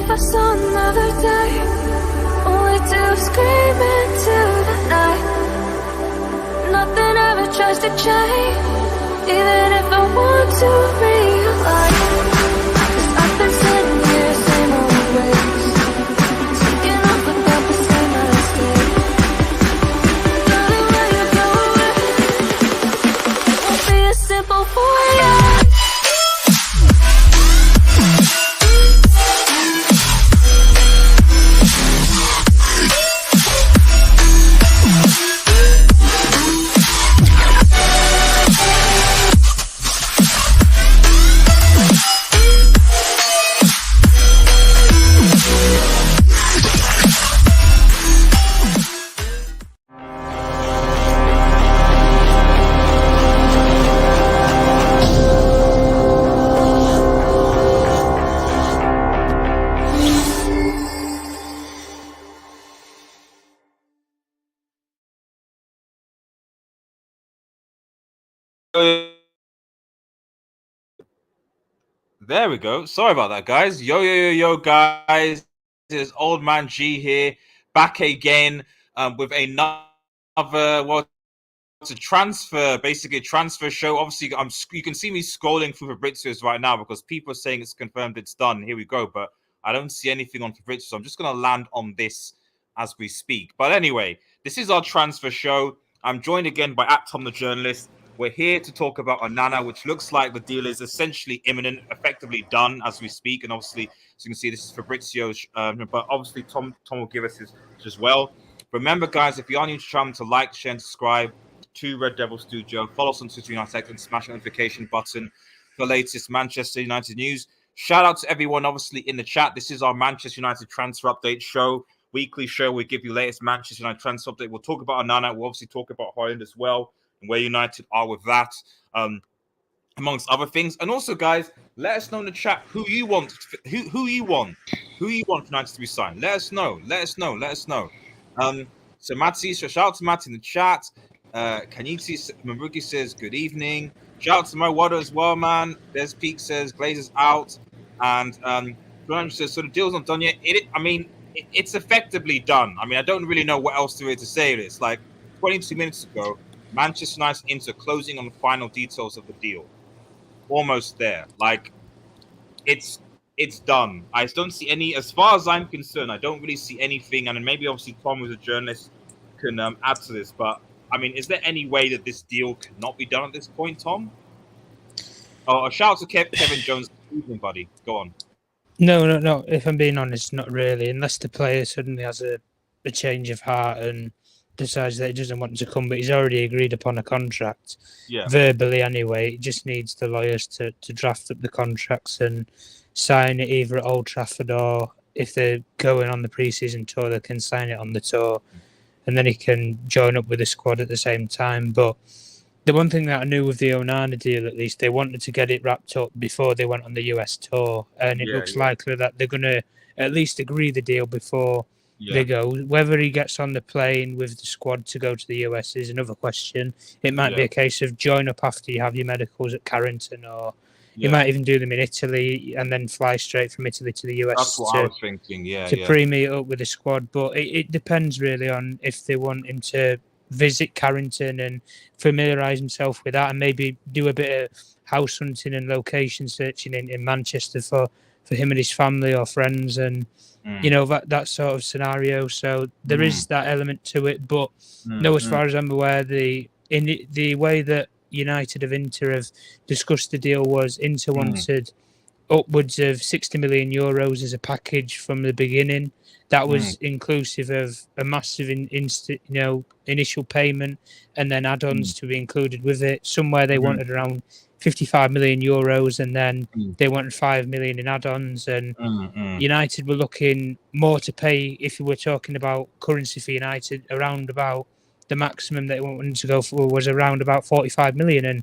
if I saw another day, only to scream into the night. Nothing ever tries to change, even if I want to realize. 'Cause I've been sitting here, same old ways, taking off without the same mistake. Darling, when you go away, it won't be as simple for you. There we go. Sorry about that, guys. Yo, guys. It's Old Man G here, back again with another, it's a transfer, basically a transfer show. Obviously, you can see me scrolling through Fabrizio's right now because people are saying it's confirmed, it's done. Here we go. But I don't see anything on Fabrizio, so I'm just going to land on this as we speak. But anyway, this is our transfer show. I'm joined again by @TomtheJournalist. We're here to talk about Onana, which looks like the deal is essentially imminent, effectively done as we speak. And obviously, as you can see, this is Fabrizio's, but obviously Tom will give us his as well. Remember, guys, if you are new to the channel, to like, share, and subscribe to Red Devil Studio. Follow us on Twitter United and smash the notification button for the latest Manchester United news. Shout out to everyone, obviously, in the chat. This is our Manchester United transfer update show, weekly show. We give you latest Manchester United transfer update. We'll talk about Onana. We'll obviously talk about Holland as well, and where United are with that, amongst other things. And also, guys, let us know in the chat who you want, who you want United to be signed. Let us know. So Matty, so shout out to Matt in the chat. Kaniti Mabuki says good evening. Shout out to Mo Wada as well, man. Des Peak says Glazers out, and Graham says so the deal's not done yet. It's effectively done. I mean, I don't really know what else there is to say. It's like 22 minutes ago, Manchester United into closing on the final details of the deal. Almost there. Like, it's done. I don't see any, as far as I'm concerned, I don't really see anything. And maybe obviously Tom, who's a journalist, can add to this. But I mean, is there any way that this deal cannot be done at this point, Tom? Oh, a shout out to Kevin Jones. Good evening, buddy. Go on. No. If I'm being honest, not really. Unless the player suddenly has a change of heart and decides that he doesn't want to come, but he's already agreed upon a contract, verbally anyway. It just needs the lawyers to draft up the contracts and sign it either at Old Trafford, or if they're going on the pre-season tour, they can sign it on the tour, and then he can join up with the squad at the same time. But the one thing that I knew with the Onana deal, at least, they wanted to get it wrapped up before they went on the US tour, and it looks likely that they're going to at least agree the deal before they go. Whether he gets on the plane with the squad to go to the US is another question. It might be a case of join up after you have your medicals at Carrington, or you might even do them in Italy and then fly straight from Italy to the US. That's what I was thinking, to pre-meet up with the squad. But it depends really on if they want him to visit Carrington and familiarise himself with that, and maybe do a bit of house hunting and location searching in Manchester for him and his family or friends, and you know, that sort of scenario. So there is that element to it, but no, as far as I'm aware, the way that United of Inter have discussed the deal was Inter wanted upwards of 60 million euros as a package from the beginning. That was inclusive of a massive initial payment and then add-ons to be included with it. Somewhere they wanted around 55 million euros, and then they wanted 5 million in add-ons, and United were looking more to pay, if you were talking about currency for United, around about the maximum they wanted to go for was around about 45 million. And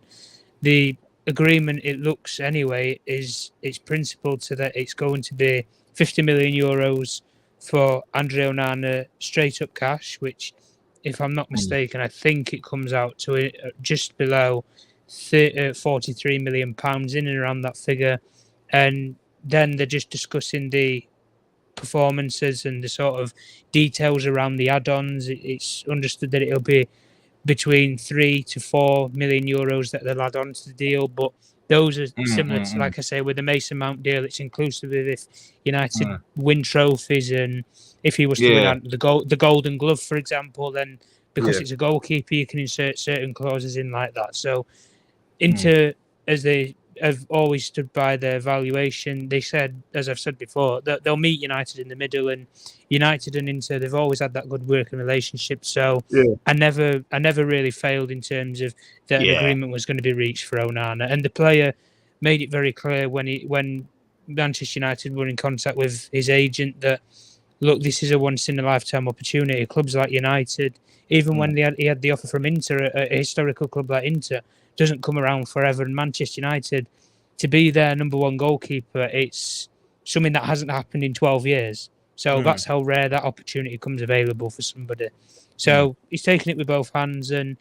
the agreement, it looks anyway, is it's principled to that it's going to be 50 million euros for Andre Onana straight up cash, which, if I'm not mistaken, I think it comes out to just below 43 million pounds, in and around that figure. And then they're just discussing the performances and the sort of details around the add-ons, it's understood that it'll be between 3 to 4 million euros that they'll add on to the deal. But those are similar to, like I say, with the Mason Mount deal. It's inclusive of if United win trophies, and if he was to win the Golden Glove, for example, then because it's a goalkeeper, you can insert certain clauses in like that. So Inter, as they have always stood by their valuation, they said, as I've said before, that they'll meet United in the middle, and United and Inter, they've always had that good working relationship. So I never really failed in terms of that an agreement was going to be reached for Onana, and the player made it very clear when Manchester United were in contact with his agent that, look, this is a once in a lifetime opportunity. Clubs like United, even when he had the offer from Inter, a historical club like Inter, doesn't come around forever. And Manchester United, to be their number one goalkeeper, it's something that hasn't happened in 12 years. So that's how rare that opportunity comes available for somebody. So he's taken it with both hands. And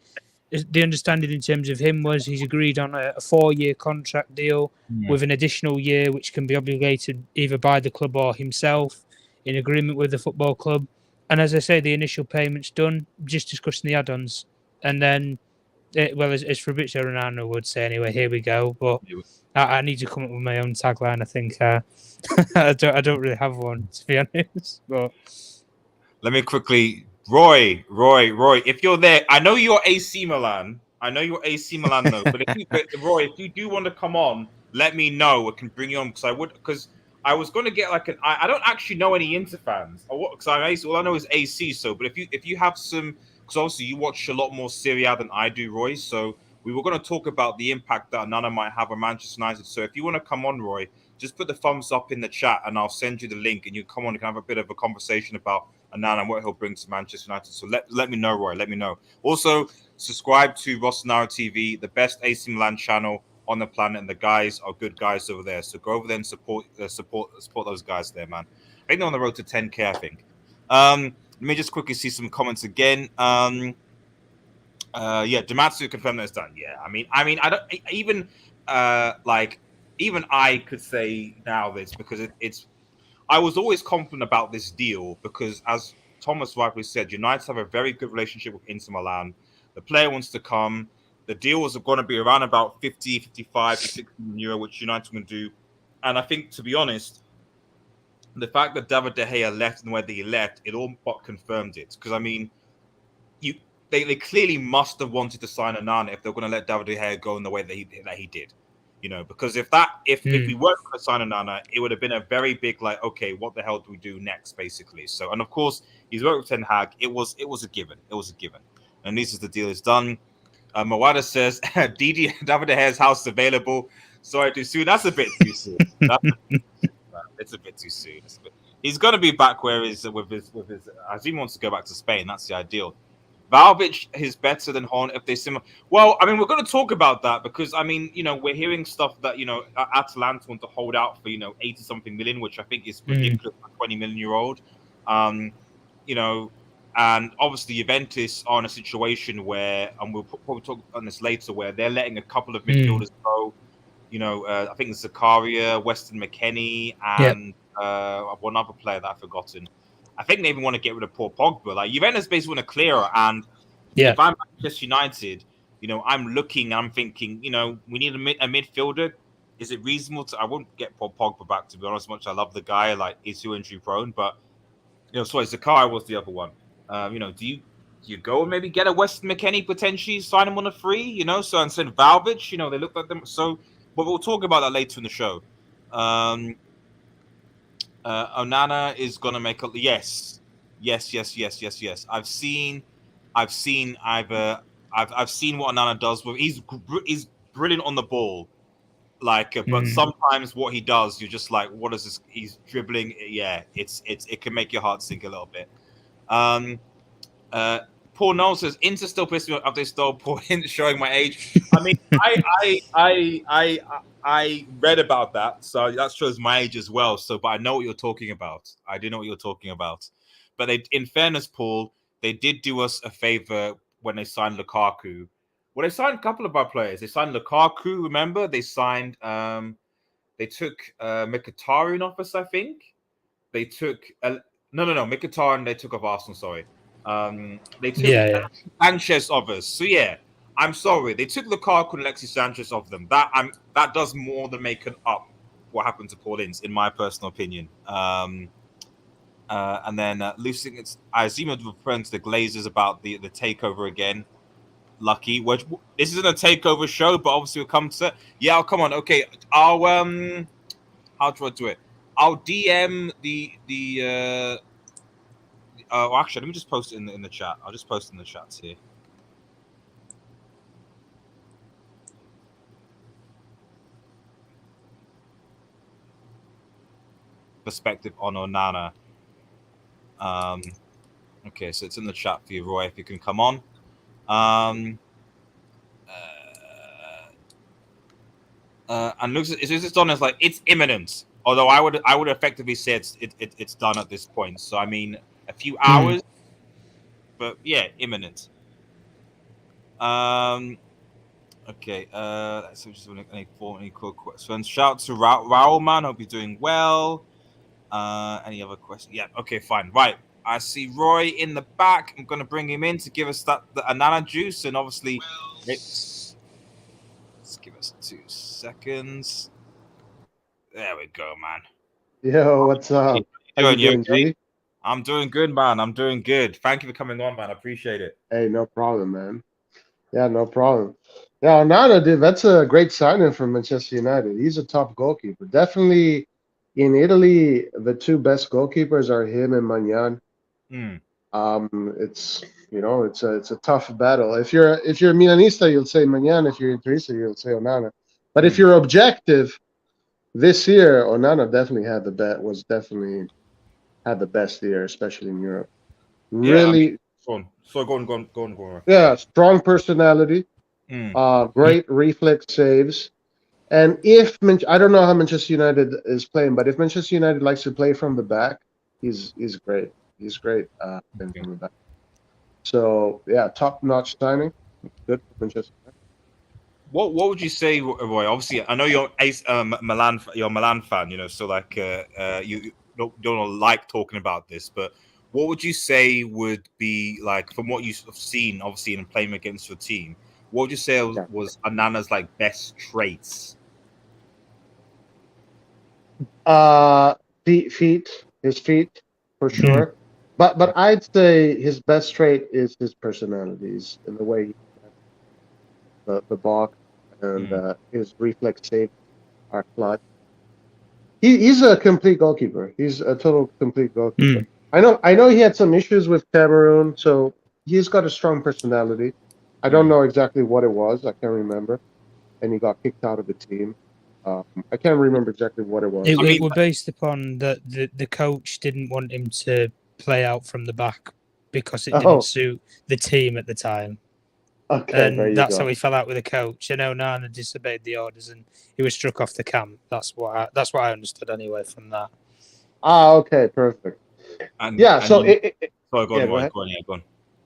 the understanding in terms of him was he's agreed on a 4-year contract deal with an additional year, which can be obligated either by the club or himself in agreement with the football club. And as I say, the initial payment's done, just discussing the add-ons. And then, as Fabrizio Romano would say anyway, here we go. But I need to come up with my own tagline, I think. I don't really have one, to be honest. But let me quickly, Roy, if you're there, I know you're AC Milan. But Roy, if you do want to come on, let me know. I can bring you on because I was going to get like I don't actually know any Inter fans. Because I'm AC. All I know is AC. So, but if you have some, because obviously you watch a lot more Serie A than I do, Roy. So we were going to talk about the impact that Onana might have on Manchester United. So if you want to come on, Roy, just put the thumbs up in the chat and I'll send you the link and you come on and have a bit of a conversation about Onana and what he'll bring to Manchester United. So let me know, Roy. Let me know. Also, subscribe to Rossonero TV, the best AC Milan channel on the planet, and the guys are good guys over there. So go over there and support those guys there, man. I think they're on the road to 10K, I think. Let me just quickly see some comments again. Damatsu confirmed that it's done. Yeah, I mean, I don't even even I could say now this because it's. I was always confident about this deal because, as Thomas rightly said, United have a very good relationship with Inter Milan. The player wants to come. The deal was going to be around about 50, 55 to 60 million euro, which United can do. And I think, to be honest, the fact that David De Gea left and where he left, it all but confirmed it. Because, I mean, they clearly must have wanted to sign Onana if they're going to let David De Gea go in the way that he did. You know, because if we weren't going to sign Onana, it would have been a very big okay, what the hell do we do next, basically. So, and of course, he's worked with Ten Hag. It was a given. It was a given. And this is the deal is done. Mawada says, David De Gea's house available. Sorry, too soon. That's a bit too soon. It's a bit too soon. He's going to be back where he's with his. Azim wants to go back to Spain. That's the ideal. Vlahovic is better than Horn if they're similar. Well, I mean, we're going to talk about that because, I mean, we're hearing stuff that, Atalanta want to hold out for, 80-something million, which I think is ridiculous for a 20 million year old. And obviously Juventus are in a situation where, and we'll probably talk on this later, where they're letting a couple of midfielders go. I think it's Zakaria, Weston McKennie, and one other player that I've forgotten. I think they even want to get rid of Paul Pogba. Like Juventus basically want to clear her. And if I'm Manchester United, I'm looking, I'm thinking, we need a midfielder. Is it reasonable to? I won't get Paul Pogba back, to be honest. Much I love the guy, is too injury prone, but sorry, Zakaria was the other one. Do you go and maybe get a Weston McKennie potentially, sign him on a free, so instead of Vlahovic, they look like them. So, but we'll talk about that later in the show. Onana is gonna make a yes. I've seen what Onana does. He's brilliant on the ball, but sometimes what he does, you're just like, what is this? He's dribbling. Yeah, it can make your heart sink a little bit. Paul Noel says Inter still pissed me off. They stole points, showing my age. I mean, I read about that, so that shows my age as well. So, but I know what you're talking about. I do know what you're talking about. But in fairness, Paul, they did do us a favor when they signed Lukaku. Well, they signed a couple of our players. They signed Lukaku. Remember, they signed. They took Mkhitaryan off us, I think. they took no, Mkhitaryan. They took off Arsenal. Sorry, they took Yeah. Sanchez of us. So yeah, I'm sorry. They took Lukaku and Alexis Sanchez off them. That does more than make it up what happened to Paul Ince, in my personal opinion. And then losing it's I assume it was referring to the Glazers about the takeover again. Lucky, which this isn't a takeover show, but obviously we'll come to it. Yeah, come on. Okay, I'll how do I do it? I'll DM well, actually, let me just post it in the chat. I'll just post it in the chats here. Perspective on Onana. Okay, so it's in the chat for you, Roy. If you can come on. And looks it's done as like it's imminent. Although I would effectively say it's done at this point. So I mean a few hours, but yeah, imminent. Okay. So just any quick questions. Shout out to Raul man. Hope you're doing well. Any other questions? Yeah. Okay. Fine. Right. I see Roy in the back. I'm gonna bring him in to give us the Onana juice, and obviously, let's give us 2 seconds. There we go, man. Yo, what's up? How you doing, G? I'm doing good, man. I'm doing good. Thank you for coming on, man. I appreciate it. Hey, no problem, man. Yeah, no problem. Yeah, Onana, dude, that's a great signing from Manchester United. He's a top goalkeeper. Definitely in Italy, the two best goalkeepers are him and Magnan. It's it's a tough battle. If you're Milanista, you'll say Magnan. If you're Interista, you'll say Onana. But if you're objective, this year Onana definitely had the best year, especially in Europe. Really, go on. Yeah, strong personality, great reflex saves. And I don't know how Manchester United is playing, but if Manchester United likes to play from the back, he's great. He's great from the back. So yeah, top-notch signing. Good for Manchester United. What would you say, Roy? Obviously, I know you're Milan. You're a Milan fan, so like you don't like talking about this, but what would you say would be like from what you've seen, obviously, in playing against your team? What would you say was Onana's like best traits? His feet for sure. But I'd say his best trait is his personalities and the way he the box and his reflex save are clutch. He's a complete goalkeeper. He's a total complete goalkeeper. I know he had some issues with Cameroon, so he's got a strong personality. I don't know exactly what it was. I can't remember. And he got kicked out of the team. I can't remember exactly what it was. It was based upon that the coach didn't want him to play out from the back because it didn't suit the team at the time. Okay, and that's how he fell out with the coach. And Onana disobeyed the orders, and he was struck off the camp. That's what I understood anyway from that. Okay, perfect. Go on.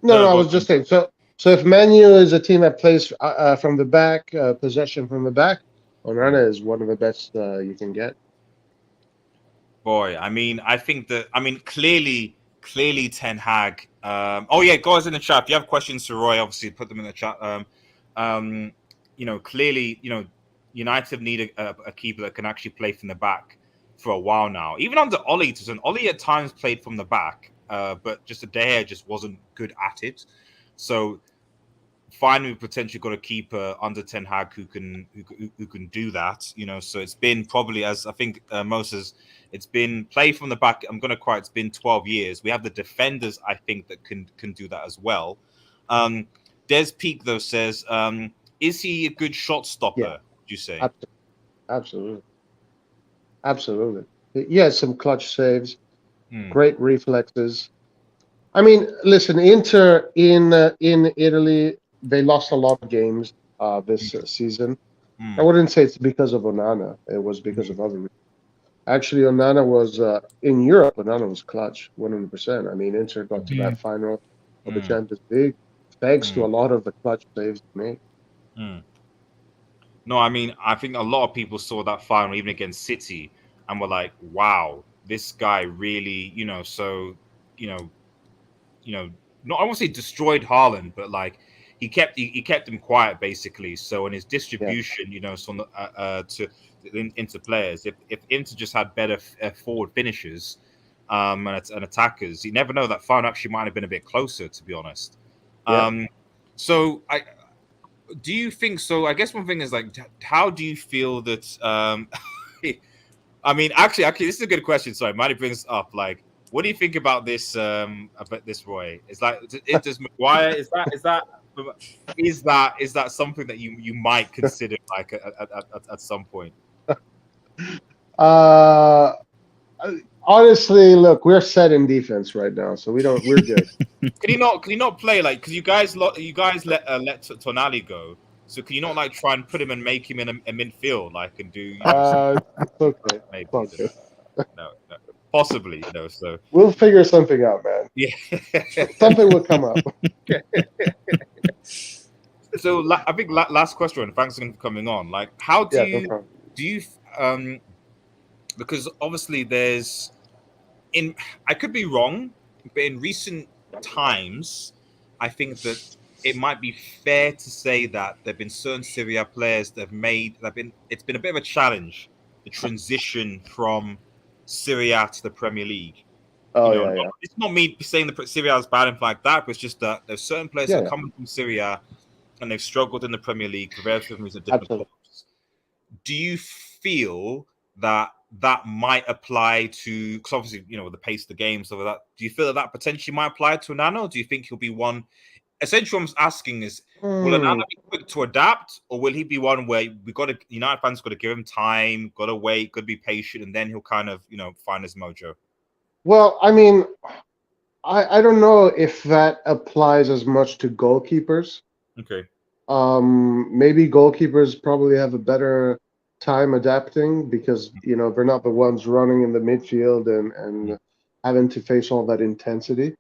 No, I was just saying. So if Manu is a team that plays from the back, possession from the back, Onana is one of the best you can get. Boy, I think that clearly Ten Hag. Guys in the chat. If you have questions to Roy, obviously put them in the chat. Clearly, United need a keeper that can actually play from the back for a while now. Even under Ollie, Ollie at times played from the back, but just De Gea just wasn't good at it. So finally, we potentially got a keeper under Ten Hag who can do that. So it's been probably, as I think Moses, it's been play from the back. I'm going to quote. It's been 12 years. We have the defenders, I think, that can do that as well. Des Peak though says, is he a good shot stopper? Yeah. Would you say? Absolutely. He has some clutch saves, great reflexes. I mean, listen, Inter in Italy, they lost a lot of games this season. I wouldn't say it's because of Onana. It was because of other reasons. Actually, Onana was in Europe. Onana was clutch, 100%. I mean, Inter got to that final of the Champions League thanks to a lot of the clutch saves he made. No, I think a lot of people saw that final even against City and were like, "Wow, this guy really, so, not I won't say destroyed Haaland, but like he kept him quiet basically. So in his distribution, so into players, if Inter just had better forward finishers, and attackers, you never know, that final actually might have been a bit closer, to be honest. So do you think so? I guess one thing is like, how do you feel that? I mean, actually, this is a good question. Sorry, Manny brings up like, what do you think about this? About this, Roy? Is like, does Maguire? Is that something that you might consider like at some point? Honestly, look, we're set in defense right now, so we're good. Can you not play like, because you guys let Tonali go, so can you not like try and put him and make him in a midfield, like, and do It's okay. maybe It's okay. no, possibly, so We'll figure something out, man. yeah. Something will come up. So I think last question. Thanks for coming on. Like, how do No problem. you because obviously I could be wrong, but in recent times, I think that it might be fair to say that there've been certain Serie A players it's been a bit of a challenge, the transition from Serie A to the Premier League. It's not me saying the Serie A is bad and like that, but it's just that there's certain players that are coming from Serie A and they've struggled in the Premier League for various reasons at different clubs. Do you feel that might apply to, because obviously, with the pace of the game, stuff like that, do you feel that potentially might apply to Onana, or do you think he'll be one? Essentially, what I'm asking is, will Onana be quick to adapt, or will he be one where United fans got to give him time, got to wait, got to be patient, and then he'll kind of, find his mojo? Well, I mean, I don't know if that applies as much to goalkeepers. Okay. Maybe goalkeepers probably have a better time adapting because they're not the ones running in the midfield and having to face all that intensity.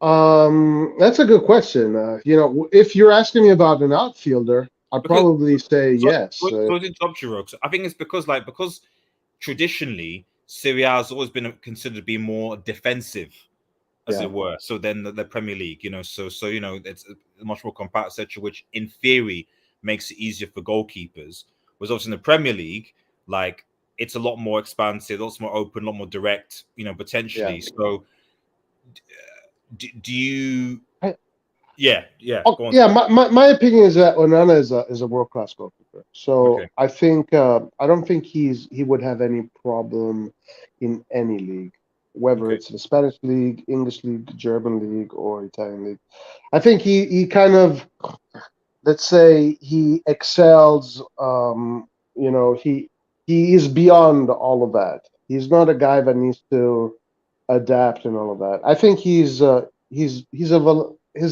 That's a good question. If you're asking me about an outfielder, I'd probably say yes. I think it's because traditionally Serie A has always been considered to be more defensive, as it were. So then the Premier League, so it's a much more compact, etc., which in theory makes it easier for goalkeepers. Whereas obviously in the Premier League, like, it's a lot more expansive, a lot more open, a lot more direct, potentially. So do you? My opinion is that Onana is a world-class goalkeeper. So I think I don't think he would have any problem in any league, whether it's the Spanish league, English league, German league, or Italian league. I think he kind of, let's say, he excels. He is beyond all of that. He's not a guy that needs to adapt and all of that. I think his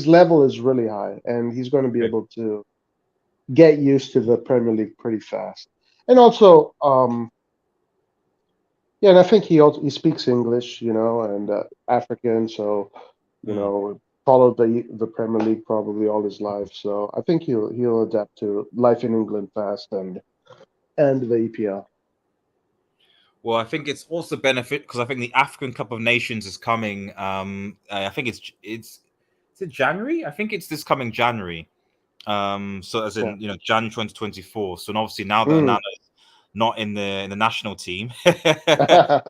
level is really high, and he's going to be able to get used to the Premier League pretty fast. And also, and I think he speaks English, and African, so followed the Premier League probably all his life. So I think he'll adapt to life in England fast and the EPL. Well, I think it's also benefit because I think the African Cup of Nations is coming. I think it's is it January? I think it's this coming January. So as in January 2024. So obviously now that Onana is not in the national team, that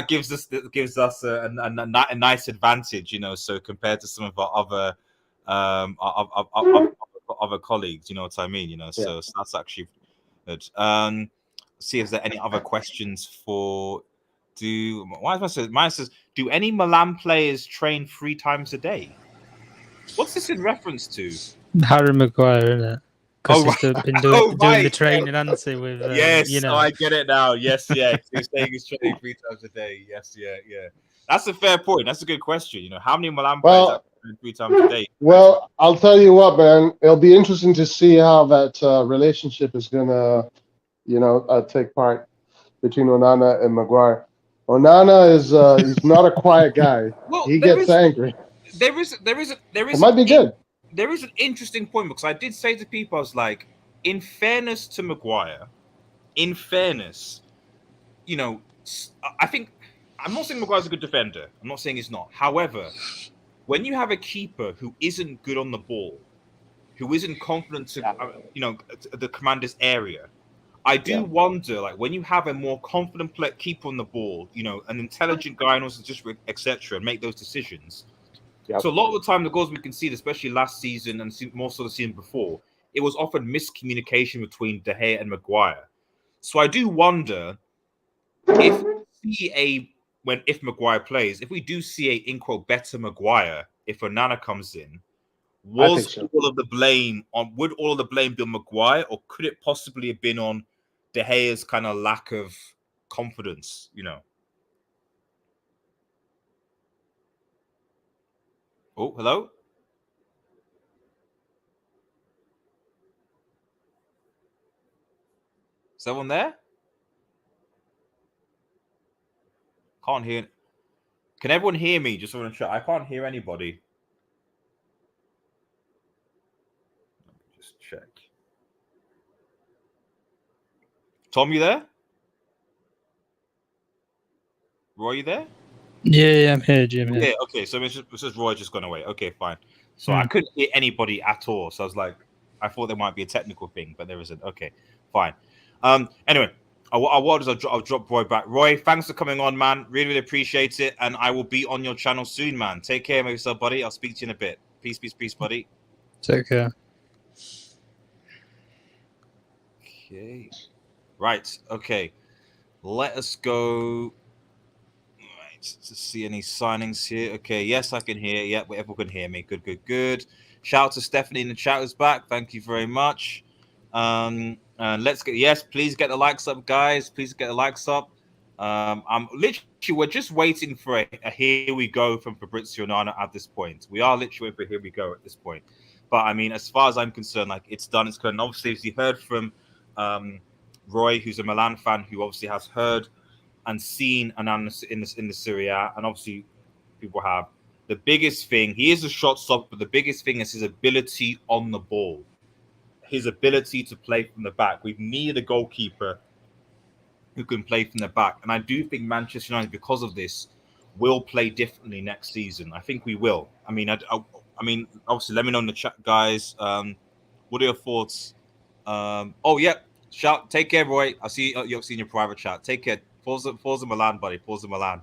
gives us a nice advantage, so compared to some of our other colleagues, you know what I mean, so that's actually good. See if there are any other questions for. Do any Milan players train 3 times a day? What's this in reference to? Harry Maguire, isn't it? Because he's been doing the training, hasn't he? With I get it now. Yes, yeah. He's saying he's training 3 times a day. Yes, yeah. That's a fair point. That's a good question. How many Milan players are training 3 times a day? Well, I'll tell you what, man. It'll be interesting to see how that relationship is gonna, take part between Onana and Maguire. Onana is he's not a quiet guy. Well, he gets angry. It might be good. There is an interesting point because I did say to people, I was like, in fairness to Maguire, I think I'm not saying Maguire's a good defender. I'm not saying he's not. However, when you have a keeper who isn't good on the ball, who isn't confident to the commander's area, I do wonder, like, when you have a more confident keeper on the ball, an intelligent guy and also just etc. and make those decisions. Yep. So a lot of the time, the goals we can see, especially last season and more so the season before, it was often miscommunication between De Gea and Maguire. So I do wonder if Maguire plays, if we do see a in quote better Maguire, if Onana comes in, would all of the blame be on Maguire, or could it possibly have been on De Gea's kind of lack of confidence? Oh, hello. Is someone there? Can't hear. Can everyone hear me? Just want to check. I can't hear anybody. Let me just check. Tom, you there? Roy, you there? Yeah, I'm here, Jim. Yeah, okay. So it's just Roy just gone away. Okay, fine. So I couldn't hear anybody at all. So I was like, I thought there might be a technical thing, but there isn't. Okay, fine. Anyway, I'll drop Roy back. Roy, thanks for coming on, man. Really, really appreciate it. And I will be on your channel soon, man. Take care of yourself, buddy. I'll speak to you in a bit. Peace, peace, peace, buddy. Take care. Okay. Right. Okay. Let us go. Right. To see any signings here. Okay. Yes, I can hear. Yep. Everyone can hear me. Good, good, good. Shout out to Stephanie in the chat who's back. Thank you very much. Please get the likes up, guys. Please get the likes up. We're just waiting for a here we go from Fabrizio Onana at this point. We are literally waiting for here we go at this point. But I mean, as far as I'm concerned, like, it's done. It's done. Obviously, as you heard from Roy, who's a Milan fan, who obviously has heard and seen Onana in the Serie A, and obviously people have. The biggest thing, he is a shot stopper, but the biggest thing is his ability on the ball. His ability to play from the back. We've needed a goalkeeper who can play from the back. And I do think Manchester United, because of this, will play differently next season. I think we will. I mean, obviously, let me know in the chat, guys. What are your thoughts? Take care, Roy. I'll see you in your private chat. Take care. Forza Milan, buddy. Forza Milan.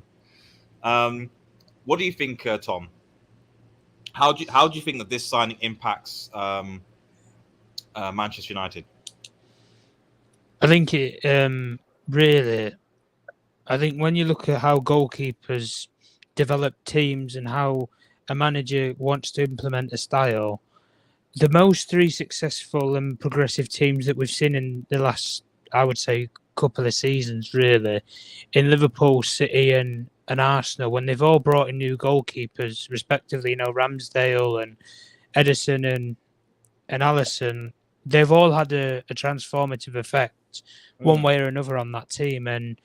What do you think, Tom? How do you think that this signing impacts Manchester United? I think it really. I think when you look at how goalkeepers develop teams and how a manager wants to implement a style, the most three successful and progressive teams that we've seen in the last, I would say, couple of seasons, really, in Liverpool, City, and Arsenal, when they've all brought in new goalkeepers, respectively, Ramsdale and Edison and Alisson, they've all had a transformative effect one way or another on that team, and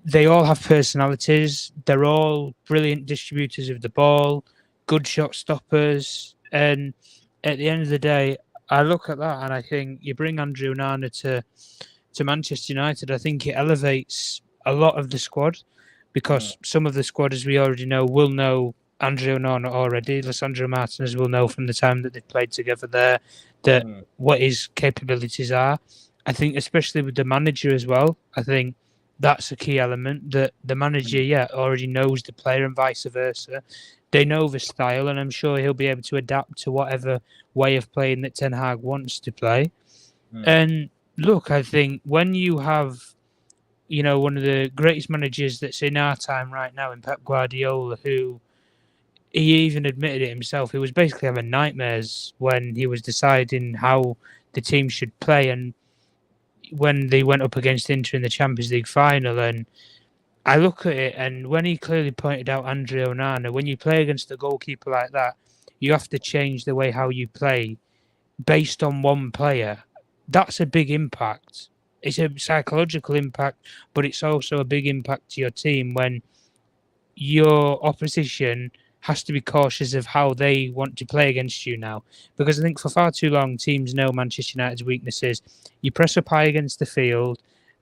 they all have personalities. They're all brilliant distributors of the ball, good shot stoppers, and at the end of the day, I look at that and I think you bring Andrew Onana to Manchester United, I think it elevates a lot of the squad, because some of the squad, as we already know, will know Andrew Onana already. Lissandro Martinez will know from the time that they've played together there that what his capabilities are. I think especially with the manager as well, I think that's a key element, that the manager, already knows the player and vice versa. They know the style, and I'm sure he'll be able to adapt to whatever way of playing that Ten Hag wants to play. And look, I think when you have, one of the greatest managers that's in our time right now in Pep Guardiola, who he even admitted it himself, he was basically having nightmares when he was deciding how the team should play, and when they went up against Inter in the Champions League final. And I look at it, and when he clearly pointed out Andre Onana, when you play against a goalkeeper like that, you have to change the way how you play based on one player. That's a big impact. It's a psychological impact, but it's also a big impact to your team when your opposition has to be cautious of how they want to play against you now. Because I think for far too long, teams know Manchester United's weaknesses. You press up high against the field,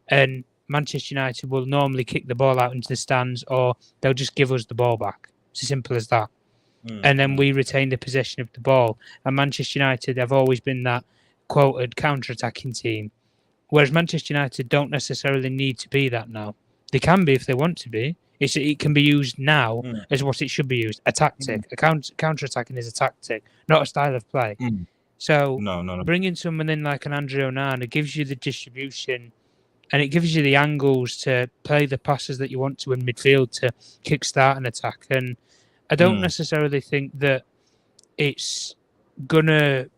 and Manchester United will normally kick the ball out into the stands, or they'll just give us the ball back. It's as simple as that. And then we retain the possession of the ball. And Manchester United have always been that quoted counter-attacking team, whereas Manchester United don't necessarily need to be that now. They can be if they want to be. It can be used now as what it should be used, a tactic. A counter-attacking is a tactic, not a style of play. So bringing someone in like an Andre Onana gives you the distribution, and it gives you the angles to play the passes that you want to in midfield to kickstart an attack. And I don't necessarily think that it's going to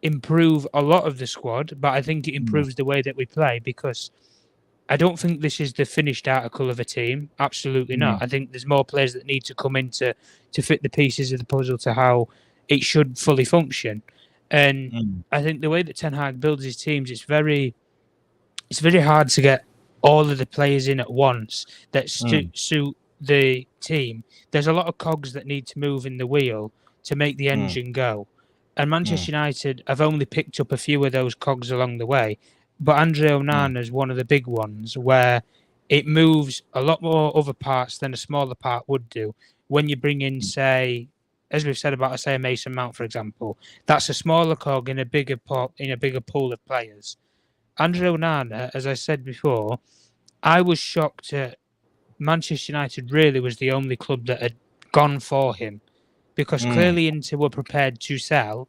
improve a lot of the squad, but I think it improves the way that we play, because I don't think this is the finished article of a team. Absolutely not. I think there's more players that need to come in to fit the pieces of the puzzle to how it should fully function. And I think the way that Ten Hag builds his teams, it's very hard to get all of the players in at once that suit the team. There's a lot of cogs that need to move in the wheel to make the engine go. And Manchester United have only picked up a few of those cogs along the way. But Andre Onana is one of the big ones where it moves a lot more other parts than a smaller part would do. When you bring in, say, as we've said about, say, a Mason Mount, for example, that's a smaller cog in a bigger pool of players. Andre Onana, as I said before, I was shocked that Manchester United really was the only club that had gone for him, because clearly Inter were prepared to sell.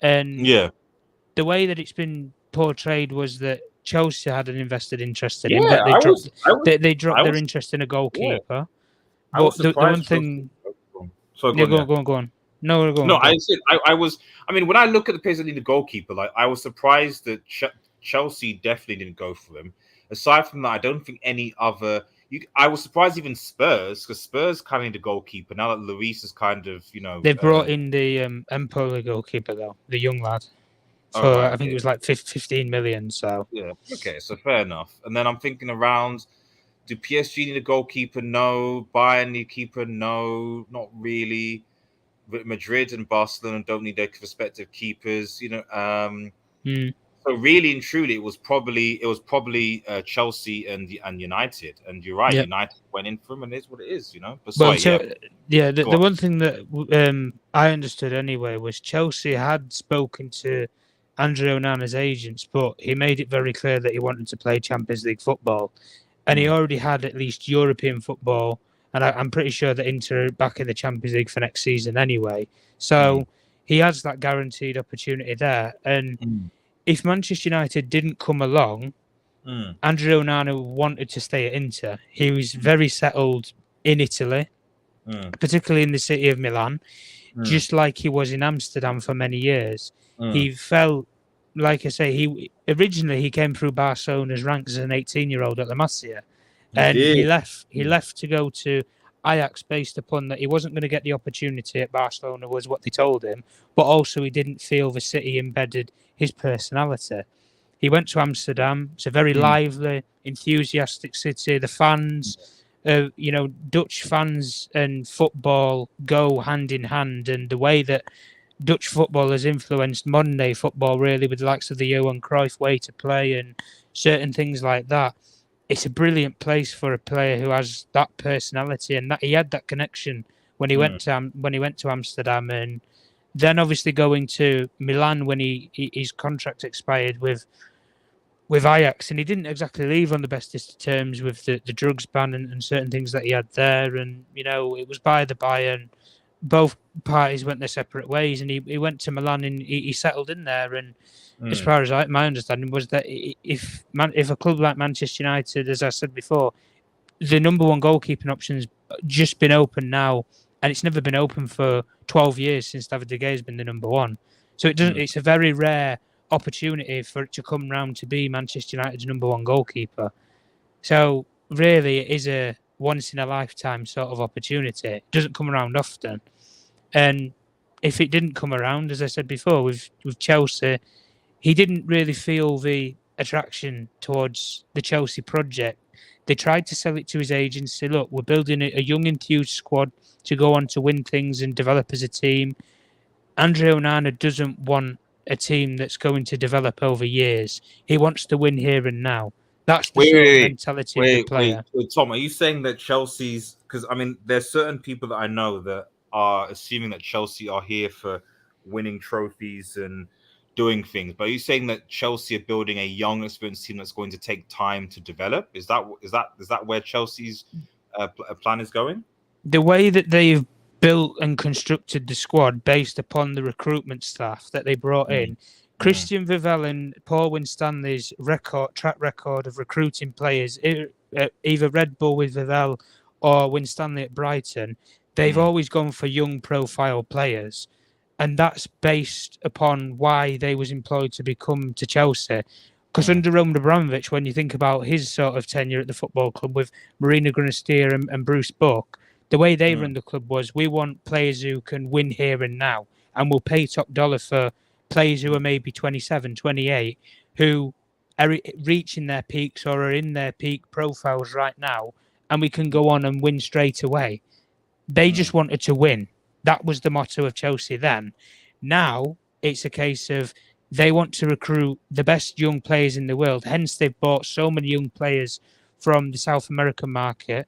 And the way that it's been portrayed was that Chelsea had an invested interest in him, but they dropped their interest in a goalkeeper. But the one thing... Sorry, go on. No, go on. I mean, when I look at the players that need a goalkeeper, like, I was surprised that Chelsea definitely didn't go for him. Aside from that, I don't think any other... I was surprised even Spurs, because Spurs kind of need a goalkeeper now that Lloris is kind of, They brought in the Empoli goalkeeper, though, the young lad. So I think it was like 15 million. So yeah, okay, so fair enough. And then I'm thinking around: do PSG need a goalkeeper? No. Bayern need a keeper? No, not really. Madrid and Barcelona don't need their respective keepers. So really and truly, it was probably Chelsea and United. And you're right, United went in for him, and it is what it is. But the one thing that I understood anyway was Chelsea had spoken to Andre Onana's agents, but he made it very clear that he wanted to play Champions League football, and he already had at least European football, and I'm pretty sure that Inter are back in the Champions League for next season anyway. So he has that guaranteed opportunity there. And if Manchester United didn't come along, Andre Onana wanted to stay at Inter. He was very settled in Italy, particularly in the city of Milan, just like he was in Amsterdam for many years. He felt, like I say, he came through Barcelona's ranks as an 18-year-old at La Masia, and he left to go to Ajax based upon that he wasn't going to get the opportunity at Barcelona, was what they told him, but also he didn't feel the city embedded his personality. He went to Amsterdam. It's a very lively, enthusiastic city. The fans, Dutch fans and football go hand in hand, and the way that Dutch football has influenced modern day football, really, with the likes of the Johan Cruyff way to play and certain things like that. It's a brilliant place for a player who has that personality, and that he had that connection when he went to Amsterdam, and then obviously going to Milan when his contract expired with Ajax, and he didn't exactly leave on the bestest terms with the drugs ban and certain things that he had there, and it was by the by, and both parties went their separate ways, and he went to Milan and he settled in there. And as far as my understanding was that if a club like Manchester United, as I said before, the number one goalkeeping option's just been open now, and it's never been open for 12 years since David De Gea has been the number one. So it's a very rare opportunity for it to come round to be Manchester United's number one goalkeeper. So really, it is a once in a lifetime sort of opportunity. It doesn't come around often. And if it didn't come around, as I said before, with Chelsea, he didn't really feel the attraction towards the Chelsea project. They tried to sell it to his agency. Look, we're building a young, enthused squad to go on to win things and develop as a team. Andre Onana doesn't want a team that's going to develop over years. He wants to win here and now. That's the sort of mentality of the player. Tom, are you saying that Chelsea's, because I mean, there's certain people that I know that are assuming that Chelsea are here for winning trophies and doing things, but are you saying that Chelsea are building a young, experienced team that's going to take time to develop? Is that where Chelsea's plan is going? The way that they've built and constructed the squad based upon the recruitment staff that they brought in, Christian Vivell and Paul Winstanley's track record of recruiting players, either Red Bull with Vivell or Winstanley at Brighton, they've always gone for young profile players. And that's based upon why they was employed to become to Chelsea. Because under Roman Abramovich, when you think about his sort of tenure at the football club with Marina Granister and Bruce Buck, the way they run the club was, we want players who can win here and now, and we'll pay top dollar for players who are maybe 27, 28, who are reaching their peaks or are in their peak profiles right now, and we can go on and win straight away. They just wanted to win. That was the motto of Chelsea then. Now it's a case of they want to recruit the best young players in the world. Hence, they've bought so many young players from the South American market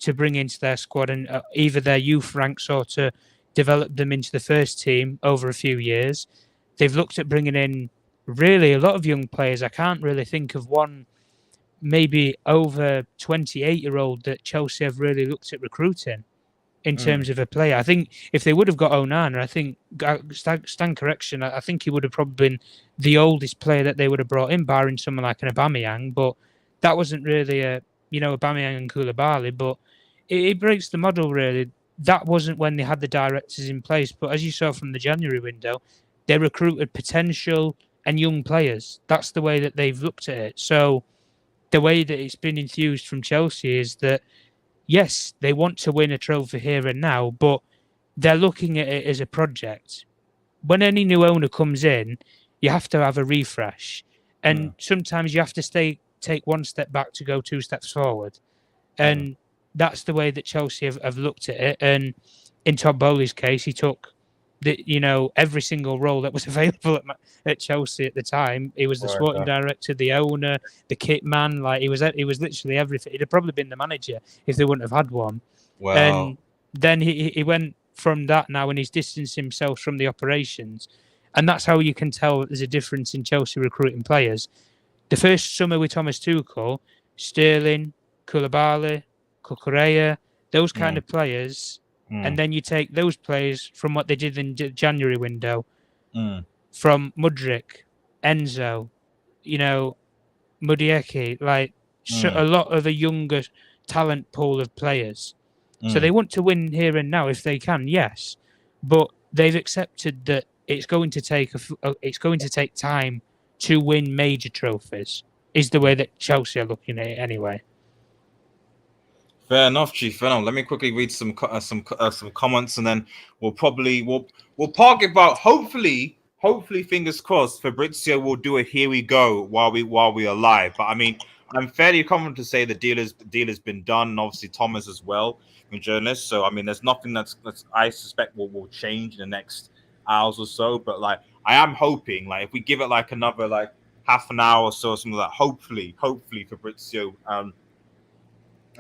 to bring into their squad, and either their youth ranks or to develop them into the first team over a few years. They've looked at bringing in really a lot of young players. I can't really think of one, maybe over 28-year-old that Chelsea have really looked at recruiting in terms of a player. I think if they would have got Onana, I think, stand correction, I think he would have probably been the oldest player that they would have brought in, barring someone like an Aubameyang, but that wasn't really Aubameyang and Koulibaly, but it breaks the model, really. That wasn't when they had the directors in place, but as you saw from the January window, they recruited potential and young players. That's the way that they've looked at it. So the way that it's been enthused from Chelsea is that, yes, they want to win a trophy here and now, but they're looking at it as a project. When any new owner comes in, you have to have a refresh. And sometimes you have to take one step back to go two steps forward. And that's the way that Chelsea have looked at it. And in Todd Bowley's case, he took every single role that was available at Chelsea at the time. He was the sporting director, the owner, the kit man. Like he was literally everything. He'd have probably been the manager if they wouldn't have had one. Wow. And then he went from that now, and he's distanced himself from the operations. And that's how you can tell there's a difference in Chelsea recruiting players. The first summer with Thomas Tuchel, Sterling, Koulibaly, Cucurella, those kind of players, and then you take those players from what they did in the January window, from Mudryk, Enzo, Mudieke, a lot of a younger talent pool of players. So they want to win here and now if they can, yes, but they've accepted that it's going to take time to win major trophies. Is the way that Chelsea are looking at it anyway. Fair enough, Chief. Fair enough. Let me quickly read some comments, and then we'll park it. But hopefully, fingers crossed, Fabrizio will do a here we go while we are live. But I mean, I'm fairly confident to say the deal has been done, and obviously Thomas as well, a journalist. So I mean, there's nothing that's I suspect will change in the next hours or so. But I am hoping, if we give it another half an hour or so, something like that, hopefully Fabrizio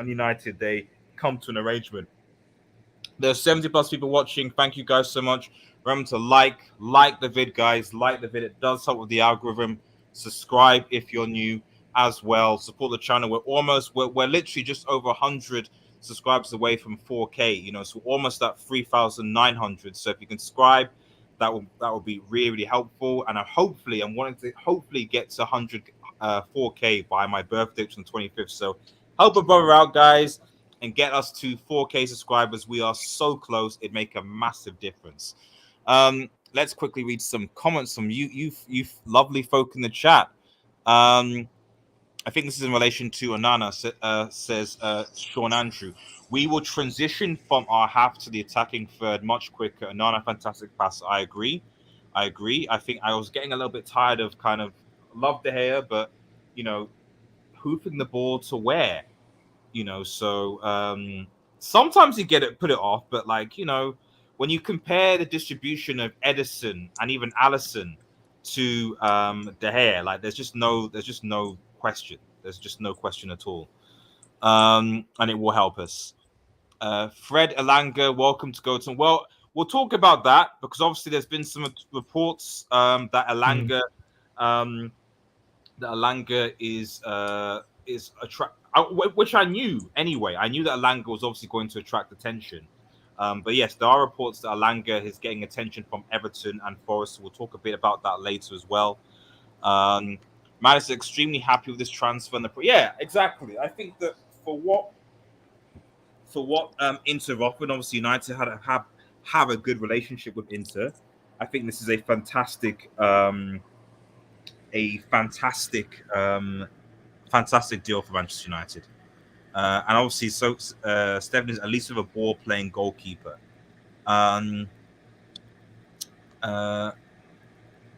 and United, they come to an arrangement. There's 70 plus people watching. Thank you guys so much. Remember to like the vid, guys. Like the vid. It does help with the algorithm. Subscribe if you're new as well. Support the channel. We're literally just over 100 subscribers away from 4K. So almost at 3,900. So if you can subscribe, that will be really, really helpful. And I'm wanting to get to 100 4K by my birthday, which is on the 25th. So help a brother out, guys, and get us to 4K subscribers. We are so close. It'd make a massive difference. Let's quickly read some comments from you lovely folk in the chat. I think this is in relation to Onana, says Sean Andrew. We will transition from our half to the attacking third much quicker. Onana, fantastic pass. I agree. I think I was getting a little bit tired of love De Gea, but, hoofing the ball to where? So sometimes you put it off, but when you compare the distribution of Edison and even Allison to De Gea, there's just no question. There's just no question at all. And it will help us. Fred Alanga, welcome to Goten. Well, we'll talk about that because obviously there's been some reports that Alanga is which I knew anyway. I knew that Alanga was obviously going to attract attention. But yes, there are reports that Alanga is getting attention from Everton and Forest. We'll talk a bit about that later as well. Man is extremely happy with this transfer. Yeah, exactly. I think that for what Inter offered, obviously United have a good relationship with Inter. I think this is a fantastic deal for Manchester United. And obviously, Steven is at least with a ball-playing goalkeeper. De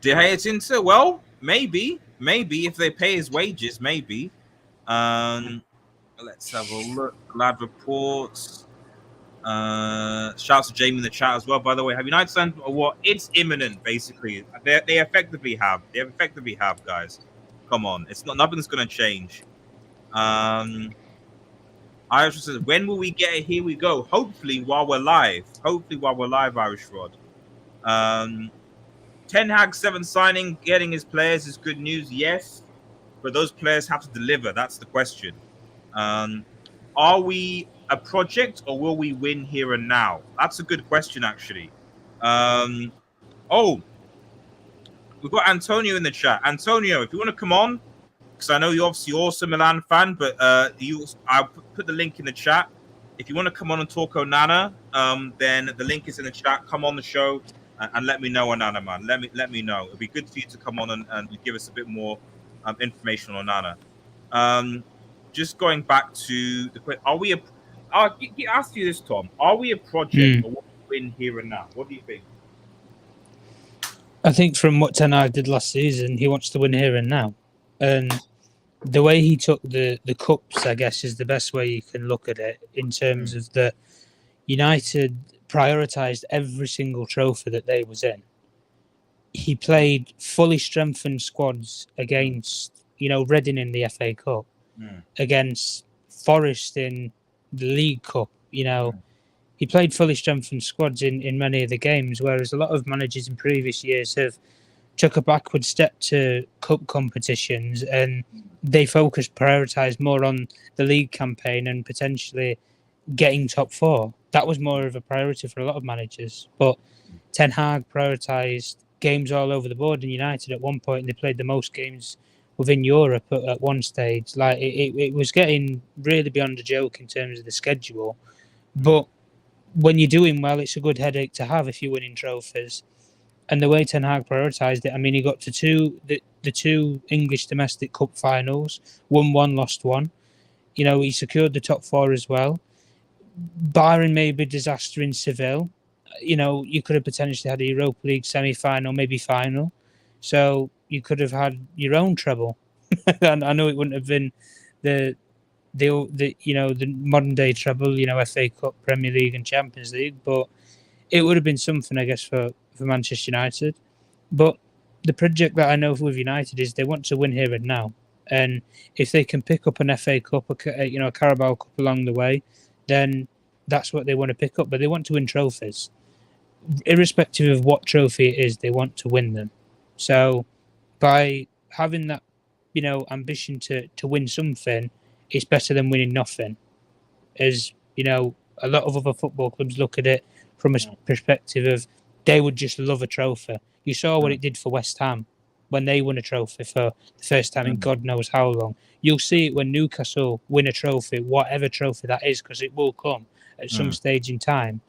Gea's Inter, well, maybe if they pay his wages, maybe. Let's have a look. Lad reports. Shouts to Jamie in the chat as well. By the way, have United signed or what? It's imminent, basically. They effectively have. They effectively have, guys. Come on, it's not. Nothing's going to change. Irish says, when will we get it? Here we go. Hopefully, while we're live. Irish Rod. Ten Hag 7 signing, getting his players is good news. Yes, but those players have to deliver. That's the question. Are we a project or will we win here and now? That's a good question, actually. We've got Antonio in the chat. Antonio, if you want to come on, because I know you're obviously also a Milan fan, but I'll put the link in the chat. If you want to come on and talk Onana, then the link is in the chat. Come on the show and let me know, Onana, man. Let me know. It'd be good for you to come on and give us a bit more information on Onana. Just going back to the question, I'll ask you this, Tom. Are we a project or will we win here and now? What do you think? I think from what Ten Hag did last season, he wants to win here and now. And the way he took the cups, I guess, is the best way you can look at it in terms of that United prioritised every single trophy that they was in. He played fully strengthened squads against, Reading in the FA Cup, against Forest in the League Cup. He played fully strengthened squads in many of the games, whereas a lot of managers in previous years have took a backward step to cup competitions and they prioritised more on the league campaign and potentially getting top 4. That was more of a priority for a lot of managers. But Ten Hag prioritised games all over the board in United at one point, and they played the most games within Europe at one stage. Like it was getting really beyond a joke in terms of the schedule. But when you're doing well, it's a good headache to have if you're winning trophies. And the way Ten Hag prioritised it, I mean, he got to the two English domestic cup finals, won one, lost one. He secured the top 4 as well. Barring maybe disaster in Seville, you could have potentially had a Europa League semi-final, maybe final. So you could have had your own treble. And I know it wouldn't have been the modern day treble, FA Cup, Premier League, and Champions League, but it would have been something, I guess, for Manchester United. But the project that I know with United is they want to win here and now. And if they can pick up an FA Cup, a Carabao Cup along the way, then that's what they want to pick up. But they want to win trophies. Irrespective of what trophy it is, they want to win them. So by having that, ambition to win something, it's better than winning nothing. As, a lot of other football clubs look at it from a perspective of they would just love a trophy. You saw what it did for West Ham when they won a trophy for the first time in God knows how long. You'll see it when Newcastle win a trophy, whatever trophy that is, because it will come at some stage in time.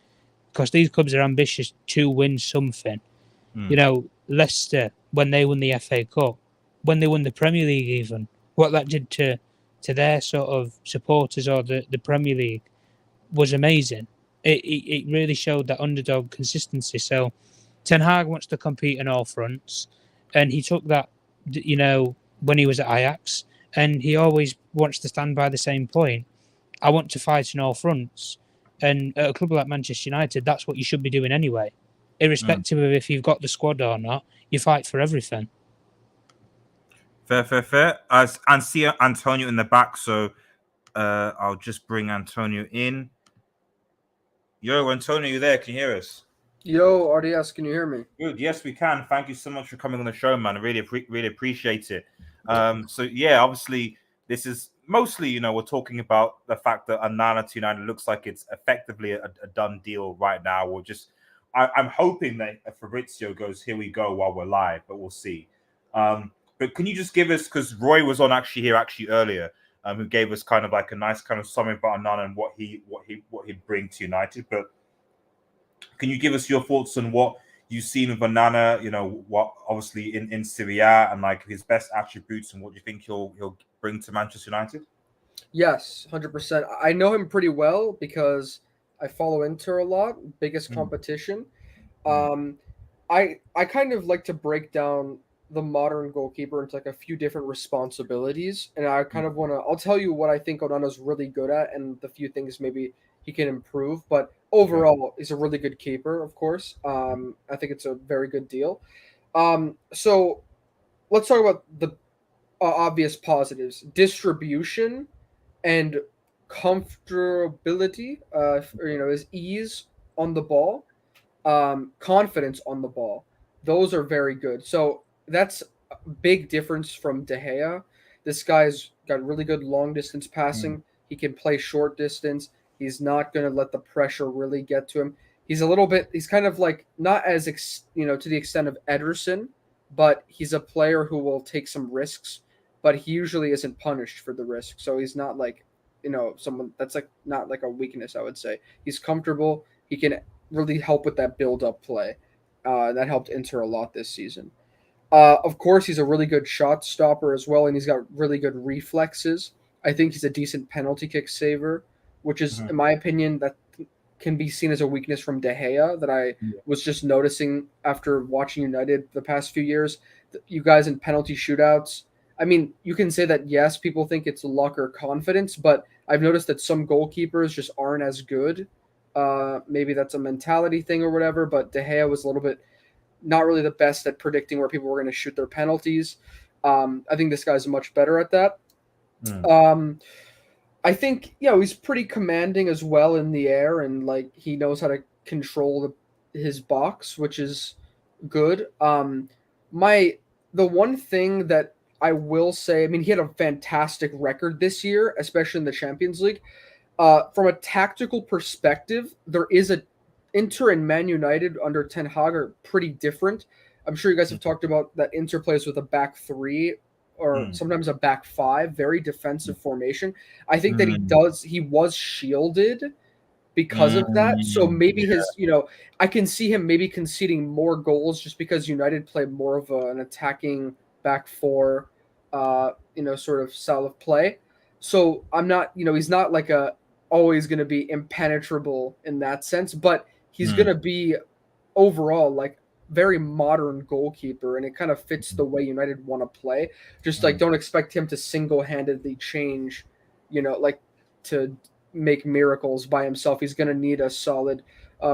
Because these clubs are ambitious to win something. Leicester, when they won the FA Cup, when they won the Premier League even, what that did to their sort of supporters or the Premier League was amazing. It really showed that underdog consistency. So Ten Hag wants to compete on all fronts, and he took that, when he was at Ajax, and he always wants to stand by the same point. I want to fight on all fronts. And at a club like Manchester United, that's what you should be doing anyway. Irrespective of if you've got the squad or not, you fight for everything. Fair. And see Antonio in the back, so I'll just bring Antonio in. Yo, Antonio, you there? Can you hear us? Yo, RDS, can you hear me? Good. Yes, we can. Thank you so much for coming on the show, man. I really appreciate it. So yeah, obviously this is mostly, we're talking about the fact that Onana to United looks like it's effectively a done deal right now. I'm hoping that Fabrizio goes, here we go, while we're live, but we'll see. But can you just give us, because Roy was on here earlier, who gave us kind of like a nice kind of summary about Onana and what he'd bring to United. But can you give us your thoughts on what you've seen with Onana, what obviously in Serie A and like his best attributes, and what do you think he'll bring to Manchester United? Yes, 100%. I know him pretty well because I follow Inter a lot, biggest competition. I kind of like to break down the modern goalkeeper into like a few different responsibilities, and I kind of want to. I'll tell you what I think Onana's really good at, and the few things maybe he can improve. But overall, he's a really good keeper, of course. I think it's a very good deal. So let's talk about the obvious positives: distribution and comfortability. His ease on the ball, confidence on the ball. Those are very good. So that's a big difference from De Gea. This guy's got really good long distance passing. He can play short distance. He's not going to let the pressure really get to him. He's kind of like not as, to the extent of Ederson, but he's a player who will take some risks, but he usually isn't punished for the risk. So he's not like, someone that's like not like a weakness, I would say. He's comfortable. He can really help with that build-up play. That helped Inter a lot this season. Of course, he's a really good shot stopper as well, and he's got really good reflexes. I think he's a decent penalty kick saver, which is, in my opinion, that can be seen as a weakness from De Gea that I was just noticing after watching United the past few years. You guys in penalty shootouts, I mean, you can say that, yes, people think it's luck or confidence, but I've noticed that some goalkeepers just aren't as good. Maybe that's a mentality thing or whatever, but De Gea was a little bit not really the best at predicting where people were going to shoot their penalties. I think this guy's much better at that. I think, he's pretty commanding as well in the air, and like he knows how to control his box, which is good. The one thing that I will say, I mean, he had a fantastic record this year, especially in the Champions League. From a tactical perspective, there is Inter and Man United under Ten Hag are pretty different. I'm sure you guys have talked about that Inter plays with a back three or sometimes a back five, very defensive formation. I think that he was shielded because of that. So maybe I can see him maybe conceding more goals just because United play more of an attacking back four, sort of style of play. So I'm not, he's not like always going to be impenetrable in that sense, but he's going to be overall like very modern goalkeeper, and it kind of fits the way United want to play. Just like don't expect him to single-handedly change, like to make miracles by himself. He's going to need a solid